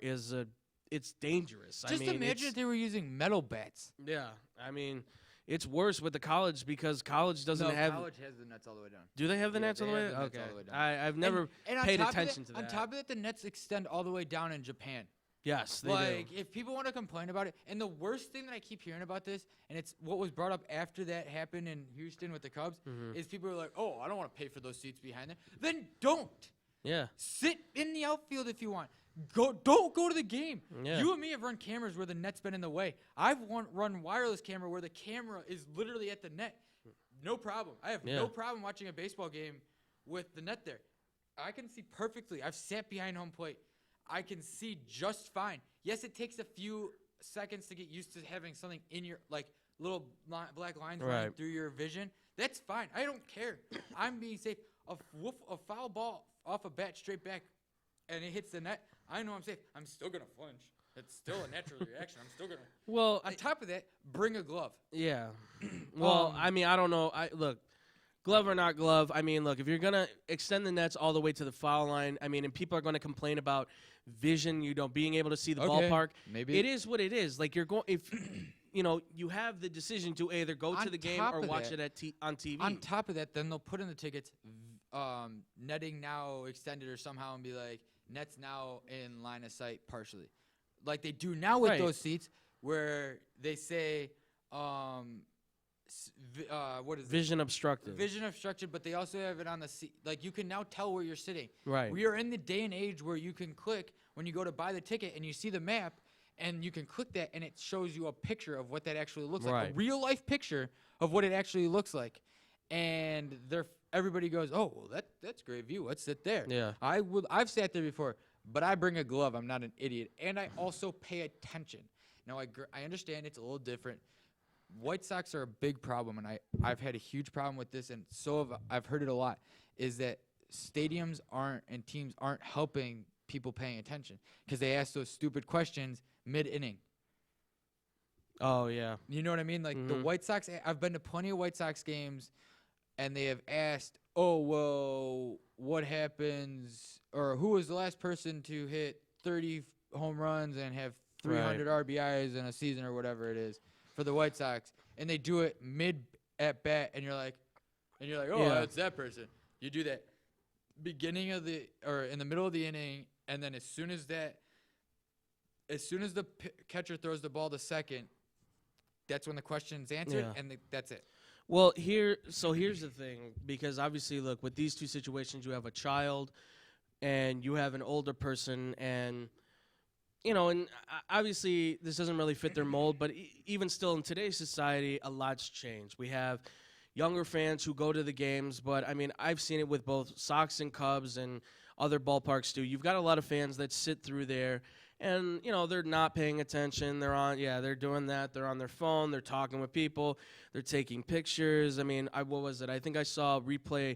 it's dangerous. Just imagine if they were using metal bats. Yeah, I mean, it's worse with the college because college doesn't have. College has the nets all the way down. Do they have the nets all the way down? Okay, I've never paid attention to that. On top of that, the nets extend all the way down in Japan. Yes, they Like, do. if people want to complain about it, and the worst thing that I keep hearing about this, and it's what was brought up after that happened in Houston with the Cubs, is people are like, oh, I don't want to pay for those seats behind there. Then don't. Yeah. Sit in the outfield if you want. Don't go to the game. Yeah. You and me have run cameras where the net's been in the way. I've run wireless camera where the camera is literally at the net. No problem. I have no problem watching a baseball game with the net there. I can see perfectly. I've sat behind home plate. I can see just fine. Yes, it takes a few seconds to get used to having something in your, like, little black lines running through your vision. That's fine. I don't care. I'm being safe. A foul ball off a bat straight back, and it hits the net, I know I'm safe. I'm still going to flinch. It's still a natural reaction. I'm still going to. Well, on top of that, bring a glove. Yeah. Well, I mean, I don't know. Look, glove or not glove, I mean, look, if you're going to extend the nets all the way to the foul line, I mean, and people are going to complain about vision, being able to see the ballpark. Maybe it is what it is. Like, you're going, if, you have the decision to either go to the game or watch it on TV. On top of that, then they'll put in the tickets, netting now extended or somehow, and be like, nets now in line of sight partially. Like they do now with those seats where they say, what is it? Vision obstructed. Vision obstructed, but they also have it on the seat. Like you can now tell where you're sitting. Right. We are in the day and age where you can click when you go to buy the ticket and you see the map and you can click that and it shows you a picture of what that actually looks like. A real life picture of what it actually looks like. And everybody goes, oh, well, that's great view. Let's sit there. Yeah. I've sat there before, but I bring a glove. I'm not an idiot. And I also pay attention. Now, I understand it's a little different. White Sox are a big problem, and I've had a huge problem with this, and I've heard it a lot, is that stadiums and teams aren't helping people paying attention because they ask those stupid questions mid-inning. Oh, yeah. You know what I mean? Like the White Sox, I've been to plenty of White Sox games, and they have asked, oh, well, what happens, or who was the last person to hit 30 home runs and have 300 RBIs in a season or whatever it is for the White Sox, and they do it mid at bat, and you're like, oh, that's that person. You do that beginning of in the middle of the inning, and then as soon as the catcher throws the ball to second, that's when the question's answered, and that's it. Well, here's the thing, because obviously, look, with these two situations, you have a child and you have an older person, and and obviously this doesn't really fit their mold, but even still in today's society, a lot's changed. We have younger fans who go to the games, but I mean, I've seen it with both Sox and Cubs and other ballparks too. You've got a lot of fans that sit through there and, they're not paying attention. They're doing that. They're on their phone. They're talking with people. They're taking pictures. I mean, what was it? I think I saw a replay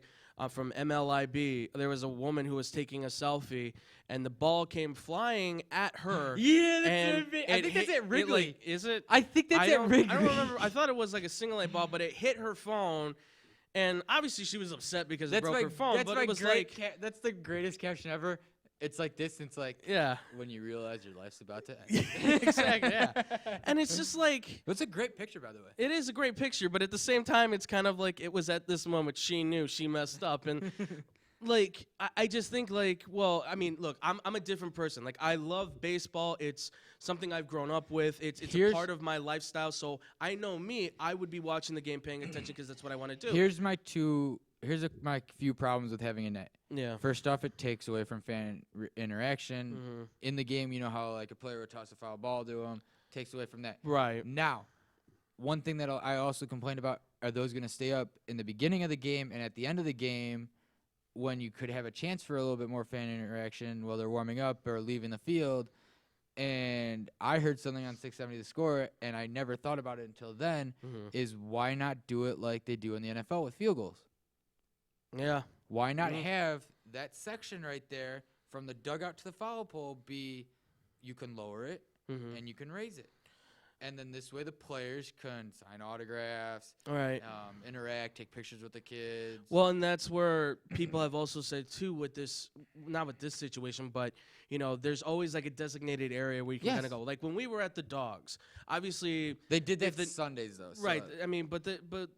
from MLB. There was a woman who was taking a selfie, and the ball came flying at her. Yeah, I think that's at Wrigley. Is it? I think that's at Wrigley. I don't remember. I thought it was like a single A ball, but it hit her phone, and obviously she was upset because it broke her phone. But it was that's the greatest caption ever. It's like this, and it's like when you realize your life's about to end. Exactly, yeah. And it's just like it's a great picture, by the way. It is a great picture, but at the same time, it's kind of like it was at this moment she knew she messed up, and like I just think like, well, I mean, look, I'm a different person. Like I love baseball. It's something I've grown up with. It's a part of my lifestyle. So I know me, I would be watching the game, paying attention because that's what I want to do. Here's my few problems with having a net. Yeah. First off, it takes away from fan interaction. In the game, you know how like a player would toss a foul ball to him. Takes away from that. Right. Now, one thing that I also complained about, are those going to stay up in the beginning of the game and at the end of the game when you could have a chance for a little bit more fan interaction while they're warming up or leaving the field? And I heard something on 670 The Score, and I never thought about it until then, is why not do it like they do in the NFL with field goals? Yeah. Why not have that section right there from the dugout to the foul pole be you can lower it and you can raise it. And then this way the players can sign autographs, interact, take pictures with the kids. Well, and that's where people have also said, too, with this, not with this situation, but, there's always like a designated area where you can kind of go. Like when we were at the Dogs, obviously. They did that Sundays, though. Right. I mean, but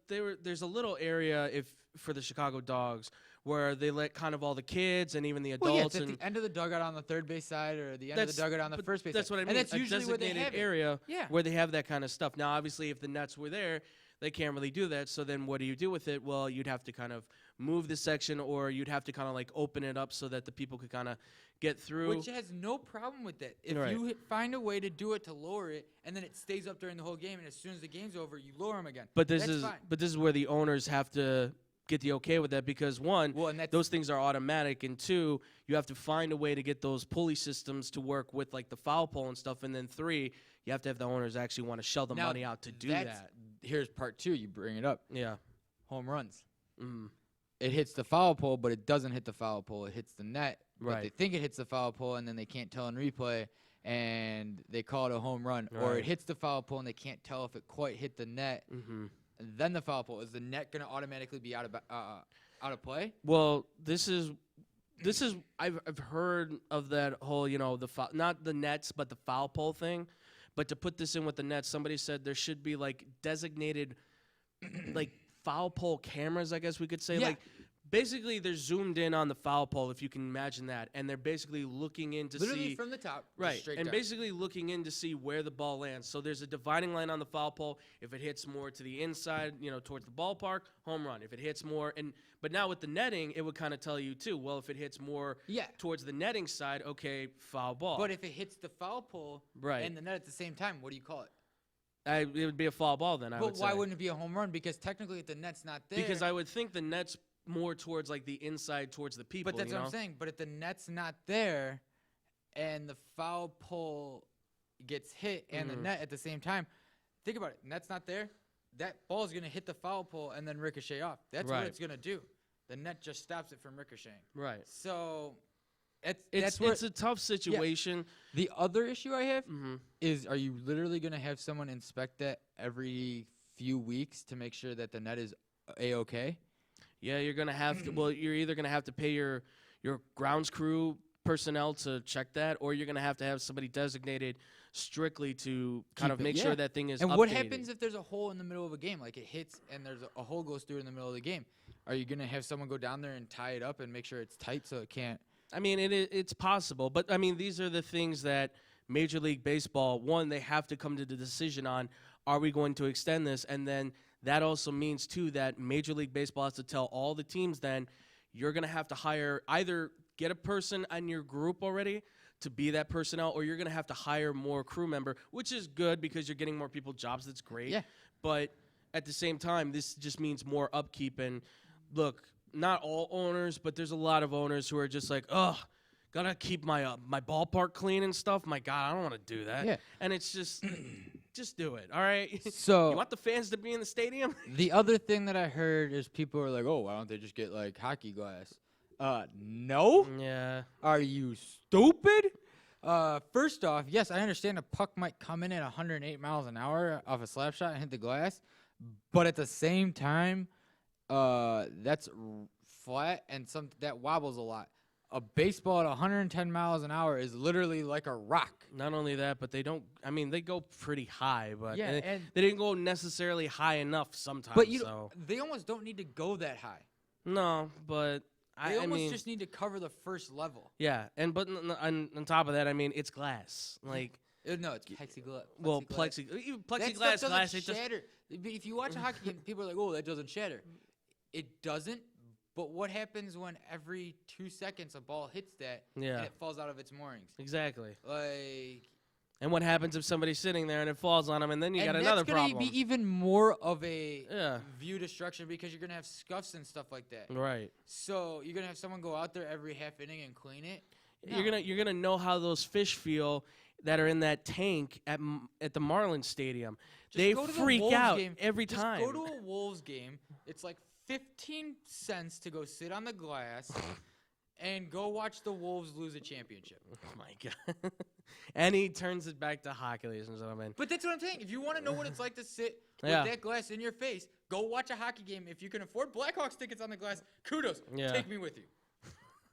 there's a little area for the Chicago Dogs where they let kind of all the kids and even the adults. Well, yeah, it's at the end of the dugout on the third base side or the end of the dugout on the first base That's side. what I mean. And that's usually a where they designated have area Yeah. where they have that kind of stuff. Now, obviously, if the Nets were there, they can't really do that. So then what do you do with it? Well, you'd have to kind of move the section, or you'd have to kind of like open it up so that the people could kind of get through. Which has no problem with that. If Right. you find a way to do it to lower it, and then it stays up during the whole game, and as soon as the game's over, you lower them again. But this That's is fine. but this is where the owners have to get the okay with that, because one, Well, and that's- those things are automatic, and two, you have to find a way to get those pulley systems to work with like the foul pole and stuff, and then three, you have to have the owners actually want to shell the Now, money out to do that's- that. Here's part two. You bring it up. Yeah. Home runs. Mm. It hits the foul pole, but it doesn't hit the foul pole. It hits the net. But Right. they think it hits the foul pole, and then they can't tell in replay, and they call it a home run. Or Right. it hits the foul pole, and they can't tell if it quite hit the net. Mm-hmm. And then the foul pole. Is the net going to automatically be out of play? Well, this is I've heard of that whole, not the nets but the foul pole thing. But to put this in with the Nets, somebody said there should be like designated like foul pole cameras, I guess we could say. Yeah. Like basically they're zoomed in on the foul pole, if you can imagine that, and they're basically looking in to Literally see from the top. just right, straight and down. basically looking in to see where the ball lands. So there's a dividing line on the foul pole. If it hits more to the inside, towards the ballpark, home run. If it hits more, but now with the netting, it would kind of tell you too. Well, if it hits more Yeah. towards the netting side, okay, foul ball. But if it hits the foul pole Right. and the net at the same time, what do you call it? It would be a foul ball then. I would But why say. wouldn't it be a home run? Because technically, if the net's not there. Because I would think the net's more towards like the inside, towards the people. But that's what I'm saying. But if the net's not there, and the foul pole gets hit and the net at the same time, think about it. Net's not there. That ball's gonna hit the foul pole and then ricochet off. That's Right. what it's gonna do. The net just stops it from ricocheting. Right. So, that's It's a tough situation. the other issue I have Mm-hmm. is: are you literally gonna have someone inspect that every few weeks to make sure that the net is a-okay? Yeah, you're gonna have to. Well, you're either gonna have to pay your grounds crew personnel to check that, or you're gonna have to have somebody designated strictly to kind Keep of it, make yeah. sure that thing is. And what updated. happens if there's a hole in the middle of a game? Like it hits and there's a hole goes through in the middle of the game. Are you going to have someone go down there and tie it up and make sure it's tight so it can't? I mean, it's possible, but I mean, these are the things that Major League Baseball, one, they have to come to the decision on: are we going to extend this? And then that also means too that Major League Baseball has to tell all the teams then you're going to have to hire, either get a person on your group already to be that personnel, or you're going to have to hire more crew member, which is good because you're getting more people jobs. That's great. Yeah. But at the same time, this just means more upkeep. And look, not all owners, but there's a lot of owners who are just like, ugh, gotta keep my my ballpark clean and stuff. My God, I don't want to do that. Yeah. And it's just, just do it. All right. So you want the fans to be in the stadium? the other thing that I heard is people are like, oh, why don't they just get like hockey glass? No. Yeah. Are you stupid? First off, yes, I understand a puck might come in at 108 miles an hour off a slap shot and hit the glass, but at the same time, that's flat and that wobbles a lot. A baseball at 110 miles an hour is literally like a rock. Not only that, but they don't. I mean, they go pretty high, but Yeah, they, and- they didn't go necessarily high enough sometimes. But they almost don't need to go that high. No, but They I almost mean, just need to cover the first level. yeah, but on top of that, I mean, it's glass. Like, No, it's plexiglass. well, That plexiglass stuff glass. doesn't It just shatter. If you watch a hockey game, people are like, "Oh, that doesn't shatter." It doesn't. But what happens when every 2 seconds a ball hits that Yeah. and it falls out of its moorings? exactly. Like, And what happens if somebody's sitting there and it falls on them, and then you got and another that's gonna problem? be even more of a Yeah. view destruction because you're gonna have scuffs and stuff like that. Right. So you're gonna have someone go out there every half inning and clean it. No. You're gonna know how those fish feel that are in that tank at the Marlins Stadium. Just They go to the freak Wolves out game. every Just time. go to a Wolves game. It's like 15 cents to go sit on the glass and go watch the Wolves lose a championship. Oh my God. And he turns it back to hockey, ladies and gentlemen. But that's what I'm saying. If you want to know what it's like to sit with Yeah. that glass in your face, go watch a hockey game. If you can afford Blackhawks tickets on the glass, kudos. Yeah. Take me with you.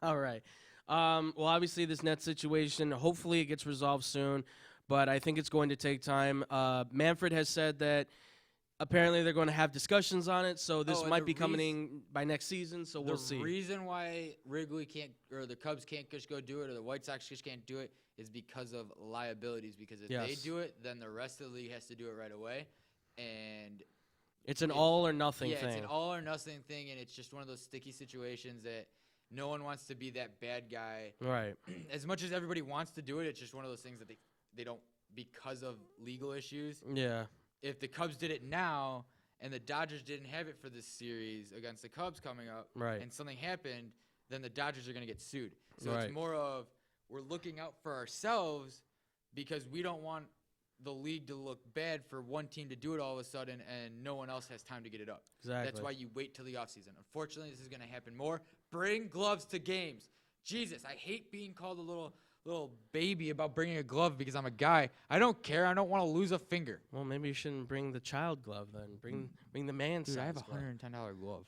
All right. Well, obviously, this net situation, hopefully it gets resolved soon, but I think it's going to take time. Manfred has said that apparently they're going to have discussions on it, so this might be coming reason- in by next season, so we'll see. The reason why Wrigley can't, or the Cubs can't just go do it, or the White Sox just can't do it, is because of liabilities. Because if they do it, then the rest of the league has to do it right away, and It's an all or nothing thing. it's an all or nothing thing, and it's just one of those sticky situations that no one wants to be that bad guy. Right. As much as everybody wants to do it, it's just one of those things that they don't, because of legal issues. Yeah. If the Cubs did it now and the Dodgers didn't have it for this series against the Cubs coming up, Right. and something happened, then the Dodgers are going to get sued. So Right. it's more of we're looking out for ourselves because we don't want the league to look bad for one team to do it all of a sudden and no one else has time to get it up. Exactly. That's why you wait till the offseason. Unfortunately, this is going to happen more. Bring gloves to games. Jesus, I hate being called a little baby about bringing a glove because I'm a guy. I don't care. I don't want to lose a finger. Well, maybe you shouldn't bring the child glove then. Bring the man Dude, size I have a glove. $110 glove.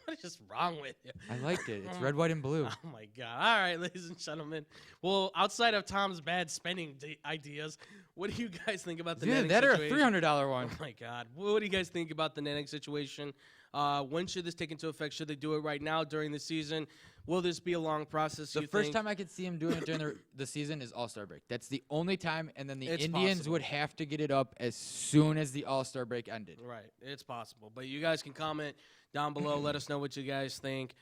What is just wrong with you? I liked it. It's red, white, and blue. Oh my God! All right, ladies and gentlemen. Well, outside of Tom's bad spending ideas, what do you guys think about the Dude, netting that or a situation? $300 one. Oh my God! What do you guys think about the netting situation? When should this take into effect? Should they do it right now during the season? Will this be a long process? The you first think? time I could see him doing it during the season is All-Star break. That's the only time, and then the It's Indians possible. would have to get it up as soon as the All-Star break ended. Right, it's possible, but you guys can comment down below. Let us know what you guys think.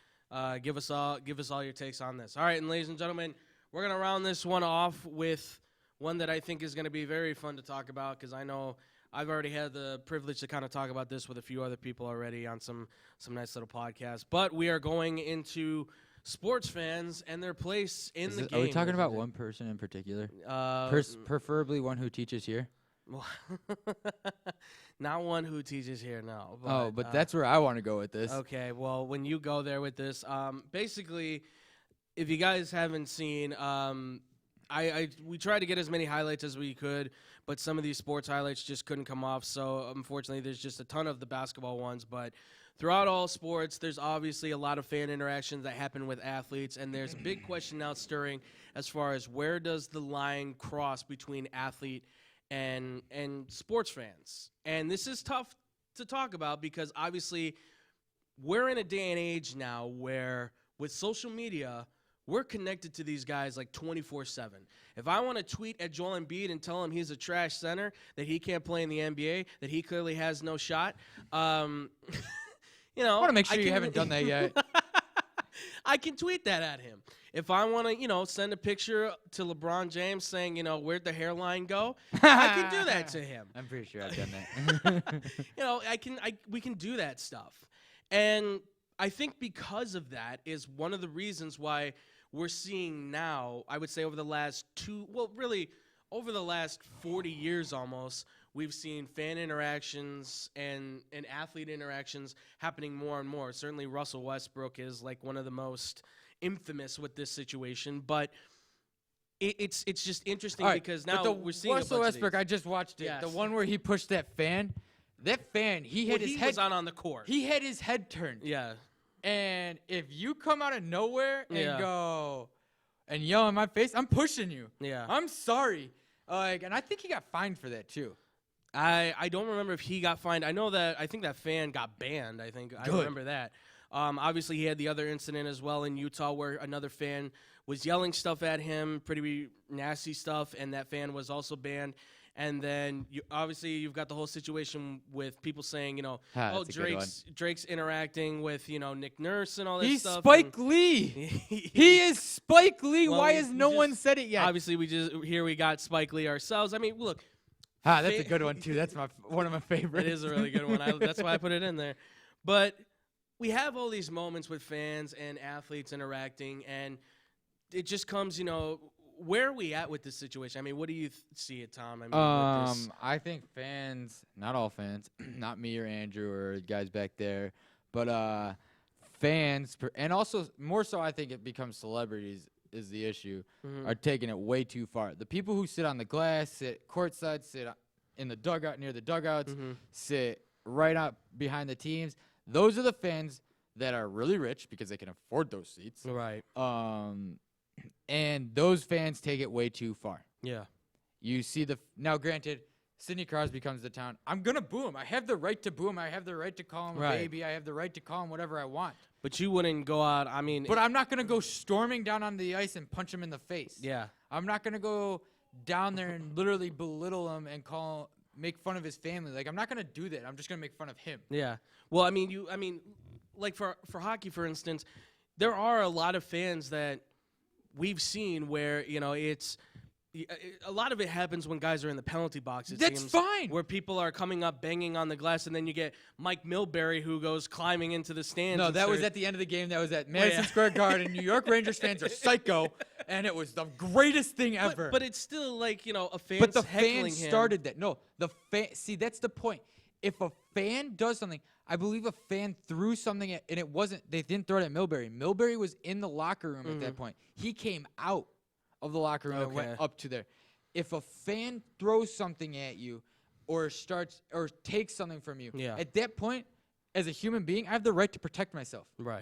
Give us all your takes on this. All right, and ladies and gentlemen, we're gonna round this one off with one that I think is gonna be very fun to talk about because I know I've already had the privilege to kind of talk about this with a few other people already on some nice little podcasts. But we are going into sports fans and their place in the game. Are we talking about one person in particular? Preferably one who teaches here? Well, not one who teaches here, no. But that's where I want to go with this. Okay, well, when you go there with this, basically, if you guys haven't seen, we tried to get as many highlights as we could, but some of these sports highlights just couldn't come off. So unfortunately, there's just a ton of the basketball ones. But throughout all sports, there's obviously a lot of fan interactions that happen with athletes, and there's a big question now stirring as far as where does the line cross between athlete and sports fans. And this is tough to talk about because obviously we're in a day and age now where with social media, we're connected to these guys like 24/7. If I want to tweet at Joel Embiid and tell him he's a trash center, that he can't play in the NBA, that he clearly has no shot, I want to make sure you haven't done that yet. I can tweet that at him. If I want to, send a picture to LeBron James saying, where'd the hairline go, I can do that to him. I'm pretty sure I've done that. We can do that stuff. And I think because of that is one of the reasons why we're seeing now, I would say over the last over the last 40 years almost, we've seen fan interactions and athlete interactions happening more and more. Certainly Russell Westbrook is like one of the most infamous with this situation, but it's just interesting because now we're seeing Russell a bunch Westbrook, of these. I just watched it. Yes. The one where he pushed that fan, he had his he head was on the court. He had his head turned. Yeah. And if you come out of nowhere and Yeah. go and yell in my face, I'm pushing you. Yeah. I'm sorry. And I think he got fined for that too. I don't remember if he got fined. I think that fan got banned. I remember that. Obviously, he had the other incident as well in Utah where another fan was yelling stuff at him, pretty nasty stuff, and that fan was also banned. And then you've got the whole situation with people saying, that's a good one. Drake's interacting with Nick Nurse and all that He's stuff. Spike Lee. He is Spike Lee. Well, Why has no one said it yet? Obviously, we got Spike Lee ourselves. I mean, look. That's a good one too. That's one of my favorites. It is a really good one. That's why I put it in there. But we have all these moments with fans and athletes interacting, and it just comes, where are we at with this situation? I mean, what do you see it, Tom? I mean, with this? I think fans, not all fans, not me or Andrew or guys back there, but fans, and also more so, I think it becomes celebrities is the issue, are taking it way too far. The people who sit on the glass, sit courtside, sit in the dugout near the dugouts, sit right out behind the teams. Those are the fans that are really rich because they can afford those seats. Right. And those fans take it way too far. Yeah. You see now granted, Sidney Crosby comes to town, I'm going to boo him. I have the right to boo him. I have the right to call him a baby. I have the right to call him whatever I want. But you wouldn't go out, I mean. But I'm not going to go storming down on the ice and punch him in the face. Yeah. I'm not going to go down there and literally belittle him and make fun of his family. Like, I'm not going to do that. I'm just going to make fun of him. Yeah. Well, I mean, like for hockey, for instance, there are a lot of fans that we've seen where, it's a lot of it happens when guys are in the penalty box. That's fine. Where people are coming up, banging on the glass, and then you get Mike Milbury who goes climbing into the stands. No, that was at the end of the game. That was at Madison Square Garden. New York Rangers fans are psycho, and it was the greatest thing ever. But it's still like, a fan. But the fan started that. No, the fan. See, that's the point. If a fan does something, I believe a fan threw something and it wasn't. They didn't throw it at Milbury. Milbury was in the locker room at that point. He came out of the locker room and went up to there. If a fan throws something at you or takes something from you, at that point, as a human being, I have the right to protect myself. Right.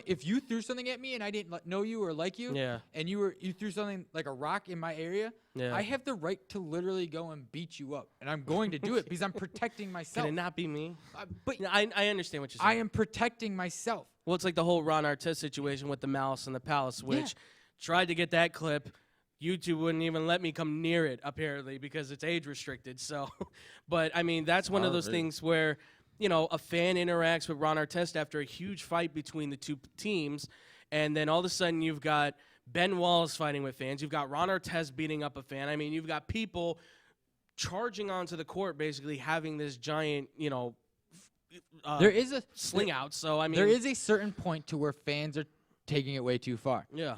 If you threw something at me and I didn't know you or like you, and you threw something like a rock in my area, I have the right to literally go and beat you up. And I'm going to do it because I'm protecting myself. Can it not be me? But I understand what you're saying. I am protecting myself. Well, it's like the whole Ron Artest situation with the Malice and the Palace, which tried to get that clip. YouTube wouldn't even let me come near it, apparently, because it's age restricted. So, but I mean, that's one of those things where, a fan interacts with Ron Artest after a huge fight between the two teams, and then all of a sudden you've got Ben Wallace fighting with fans. You've got Ron Artest beating up a fan. I mean, you've got people charging onto the court, basically having this giant, there is a sling out. So I mean, there is a certain point to where fans are taking it way too far. Yeah.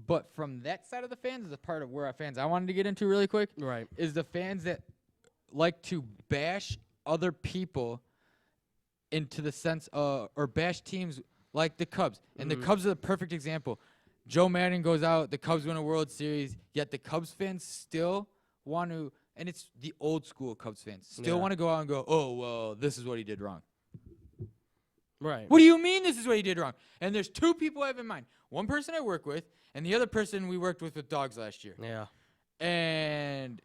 But from that side of the fans is a part of where our fans I wanted to get into really quick. Right. Is the fans that like to bash other people into the sense or bash teams like the Cubs. And the Cubs are the perfect example. Joe Madden goes out, the Cubs win a World Series, yet the Cubs fans still want to, and it's the old school Cubs fans, still want to go out and go, oh, well, this is what he did wrong. Right. What do you mean this is what he did wrong? And there's two people I have in mind. One person I work with, and the other person we worked with dogs last year. Yeah. And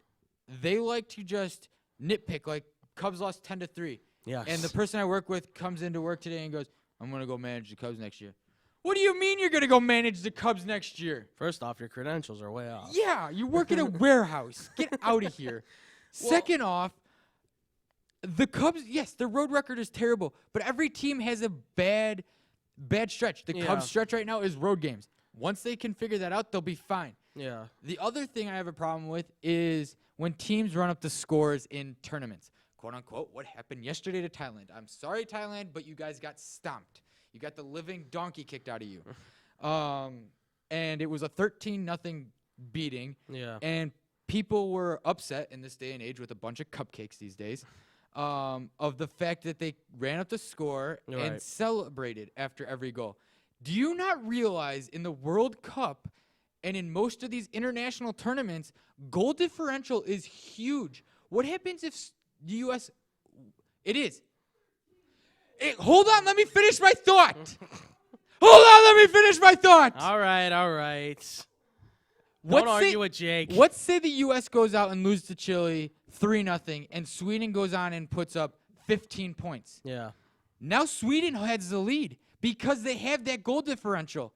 they like to just nitpick, like Cubs lost 10-3. Yeah. And the person I work with comes into work today and goes, I'm going to go manage the Cubs next year. What do you mean you're going to go manage the Cubs next year? First off, your credentials are way off. Yeah, you work at a warehouse. Get out of here. Well, second off, the Cubs, yes, their road record is terrible, but every team has a bad stretch. The Cubs stretch right now is road games. Once they can figure that out, they'll be fine. Yeah. The other thing I have a problem with is when teams run up the scores in tournaments. Quote, unquote, what happened yesterday to Thailand. I'm sorry, Thailand, but you guys got stomped. You got the living donkey kicked out of you. And it was a 13-0 beating. Yeah. And people were upset in this day and age with a bunch of cupcakes these days of the fact that they ran up the score and celebrated after every goal. Do you not realize in the World Cup and in most of these international tournaments, goal differential is huge? What happens if the U.S. It is. Hold on, let me finish my thought. Hold on, let me finish my thought. All right. Don't argue with Jake. Let's say the U.S. goes out and loses to Chile 3-0, and Sweden goes on and puts up 15 points. Yeah. Now Sweden has the lead because they have that goal differential.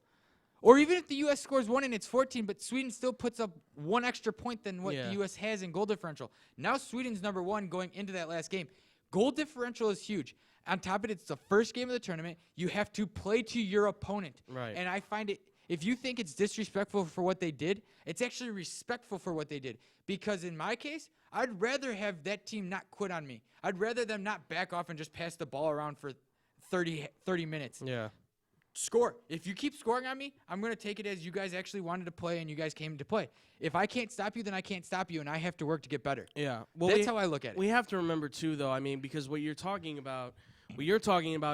Or even if the U.S. scores 1 and it's 14, but Sweden still puts up 1 extra point than what the U.S. has in goal differential. Now Sweden's number 1 going into that last game. Goal differential is huge. On top of it, it's the first game of the tournament. You have to play to your opponent. Right. And I find it, if you think it's disrespectful for what they did, it's actually respectful for what they did. Because in my case, I'd rather have that team not quit on me. I'd rather them not back off and just pass the ball around for 30 minutes. Yeah. Score. If you keep scoring on me, I'm going to take it as you guys actually wanted to play and you guys came to play. If I can't stop you, then I can't stop you, and I have to work to get better. Yeah. Well, that's how I look at it. We have to remember, too, though, I mean, because what you're talking about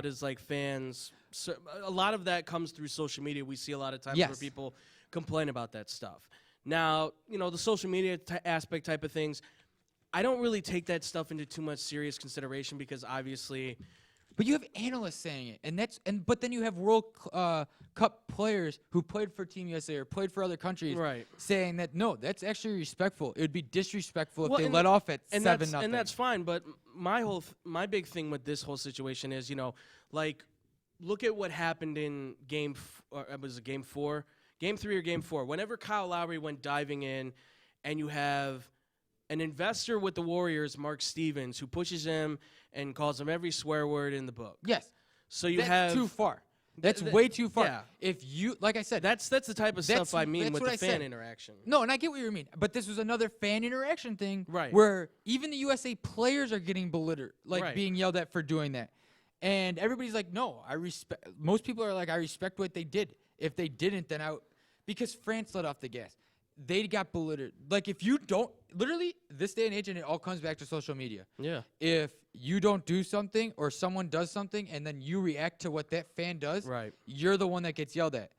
is like fans. So a lot of that comes through social media. We see a lot of times where people complain about that stuff. Now, the social media aspect type of things, I don't really take that stuff into too much serious consideration because obviously But you have analysts saying it, but then you have World Cup players who played for Team USA or played for other countries, saying that no, that's actually respectful. It would be disrespectful if they let off at 7-0. And that's fine. But my big thing with this whole situation is, like, look at what happened in Game 3 or Game 4. Whenever Kyle Lowry went diving in, and you have an investor with the Warriors, Mark Stevens, who pushes him and calls him every swear word in the book. Yes. So that's too far. That's way too far. Yeah. If you, like I said, that's the type of stuff I mean with the fan interaction. No, and I get what you mean. But this was another fan interaction thing, right? Where even the USA players are getting belittled, being yelled at for doing that, and everybody's like, "No, I respect." Most people are like, "I respect what they did." If they didn't, then because France let off the gas. They got belittled. Like, if you don't, literally, this day and age, and it all comes back to social media. Yeah. If you don't do something or someone does something and then you react to what that fan does, you're the one that gets yelled at.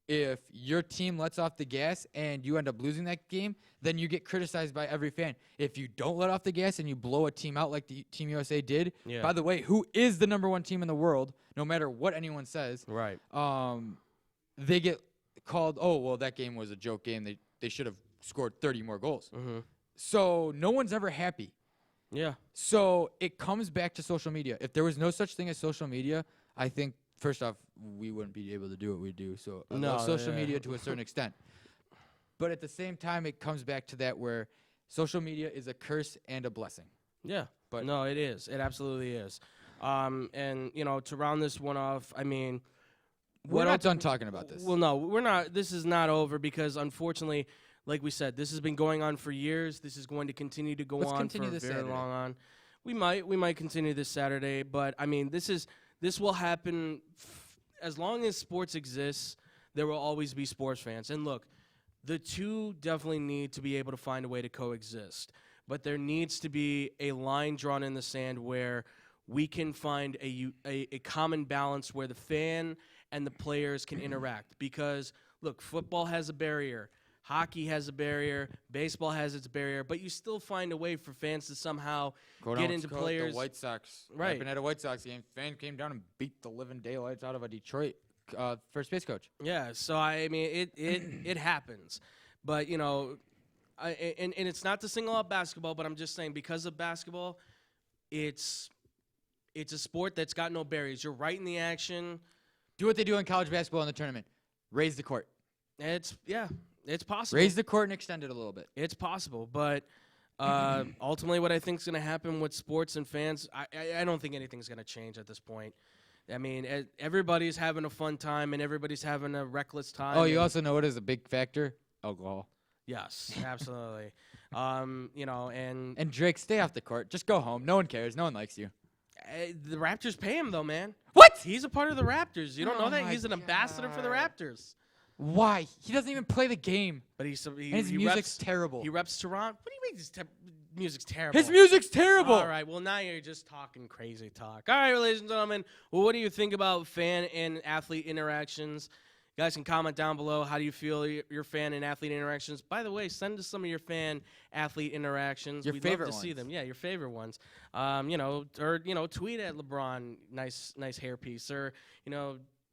If your team lets off the gas and you end up losing that game, then you get criticized by every fan. If you don't let off the gas and you blow a team out like the Team USA did, by the way, who is the #1 team in the world, no matter what anyone says, they get called, oh, well, that game was a joke game. They should have scored 30 more goals. So no one's ever happy. Yeah. So it comes back to social media. If there was no such thing as social media, I think, first off, we wouldn't be able to do what we do. So social media to a certain extent. But at the same time, it comes back to that where social media is a curse and a blessing. Yeah. But no, it is. It absolutely is. And, to round this one off, I mean, we're not done talking about this. Well, no, we're not. This is not over because, unfortunately, like we said, this has been going on for years. This is going to continue to go on for a very long on. We might continue this Saturday, but I mean, this will happen as long as sports exists. There will always be sports fans, and look, the two definitely need to be able to find a way to coexist. But there needs to be a line drawn in the sand where we can find a common balance where the fan and the players can interact. Because, look, football has a barrier. Hockey has a barrier. Baseball has its barrier. But you still find a way for fans to somehow get into players. The White Sox. Right. Happened at a White Sox game. Fan came down and beat the living daylights out of a Detroit first base coach. Yeah, so, I mean, it happens. But, and it's not to single out basketball, but I'm just saying because of basketball, it's a sport that's got no barriers. You're right in the action. Do what they do in college basketball in the tournament. Raise the court. It's possible. Raise the court and extend it a little bit. It's possible, but ultimately what I think is going to happen with sports and fans, I don't think anything's going to change at this point. I mean, everybody's having a fun time and everybody's having a reckless time. Oh, you also know what is a big factor? Alcohol. Yes, absolutely. And Drake, stay off the court. Just go home. No one cares. No one likes you. The Raptors pay him, though, man. What? He's a part of the Raptors. You don't know that? He's an ambassador for the Raptors. Why? He doesn't even play the game. But his music's terrible. He reps Durant. What do you mean his music's terrible? His music's terrible. All right. Well, now you're just talking crazy talk. All right, ladies and gentlemen. Well, what do you think about fan and athlete interactions? You guys can comment down below. How do you feel your fan and athlete interactions? By the way, send us some of your fan athlete interactions. We'd love to see them. Yeah, your favorite ones. Or tweet at LeBron, nice hairpiece, or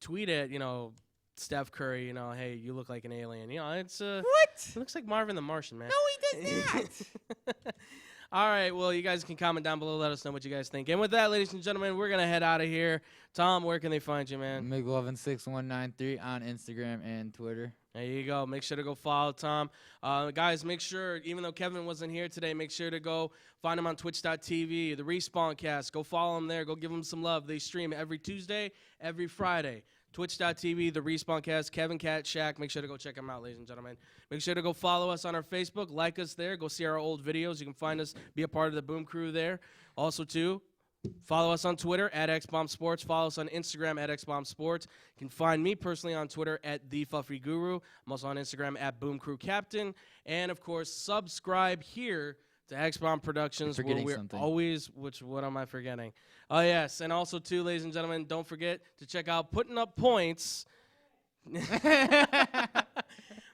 tweet at Steph Curry. Hey, you look like an alien. It's what? It looks like Marvin the Martian, man. No, he does not. All right, well, you guys can comment down below. Let us know what you guys think. And with that, ladies and gentlemen, we're going to head out of here. Tom, where can they find you, man? McLovin6193 on Instagram and Twitter. There you go. Make sure to go follow Tom. Guys, make sure, even though Kevin wasn't here today, make sure to go find him on twitch.tv, the Respawn Cast. Go follow him there. Go give him some love. They stream every Tuesday, every Friday. Twitch.tv, the Respawn Cast, Kevin Cat Shack. Make sure to go check them out, ladies and gentlemen. Make sure to go follow us on our Facebook, like us there, go see our old videos. You can find us, be a part of the Boom Crew there. Also, too, follow us on Twitter at XBombSports. Follow us on Instagram at XBombSports. You can find me personally on Twitter at TheFuffyGuru. I'm also on Instagram at Boom Crew Captain. And, of course, subscribe here to X-Bomb Productions, where we're always, what am I forgetting? Oh, yes, and also, too, ladies and gentlemen, don't forget to check out Putting Up Points.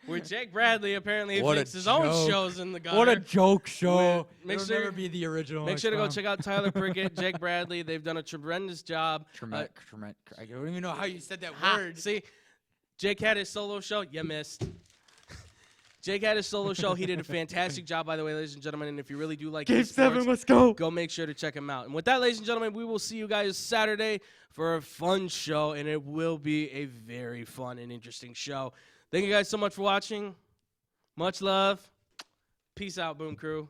where Jake Bradley apparently What a makes his own joke. shows in the gutter. What a joke show. Make It'll sure- never be the original. Make sure to go check out Tyler Prickett, Jake Bradley. They've done a tremendous job. I don't even know how you said that Ha, word. see, Jake had his solo show. You missed. Jake had his solo show. He did a fantastic job, by the way, ladies and gentlemen. And if you really do like Game sports, 7, let's go. go make sure to check him out. And with that, ladies and gentlemen, we will see you guys Saturday for a fun show. And it will be a very fun and interesting show. Thank you guys so much for watching. Much love. Peace out, Boom Crew.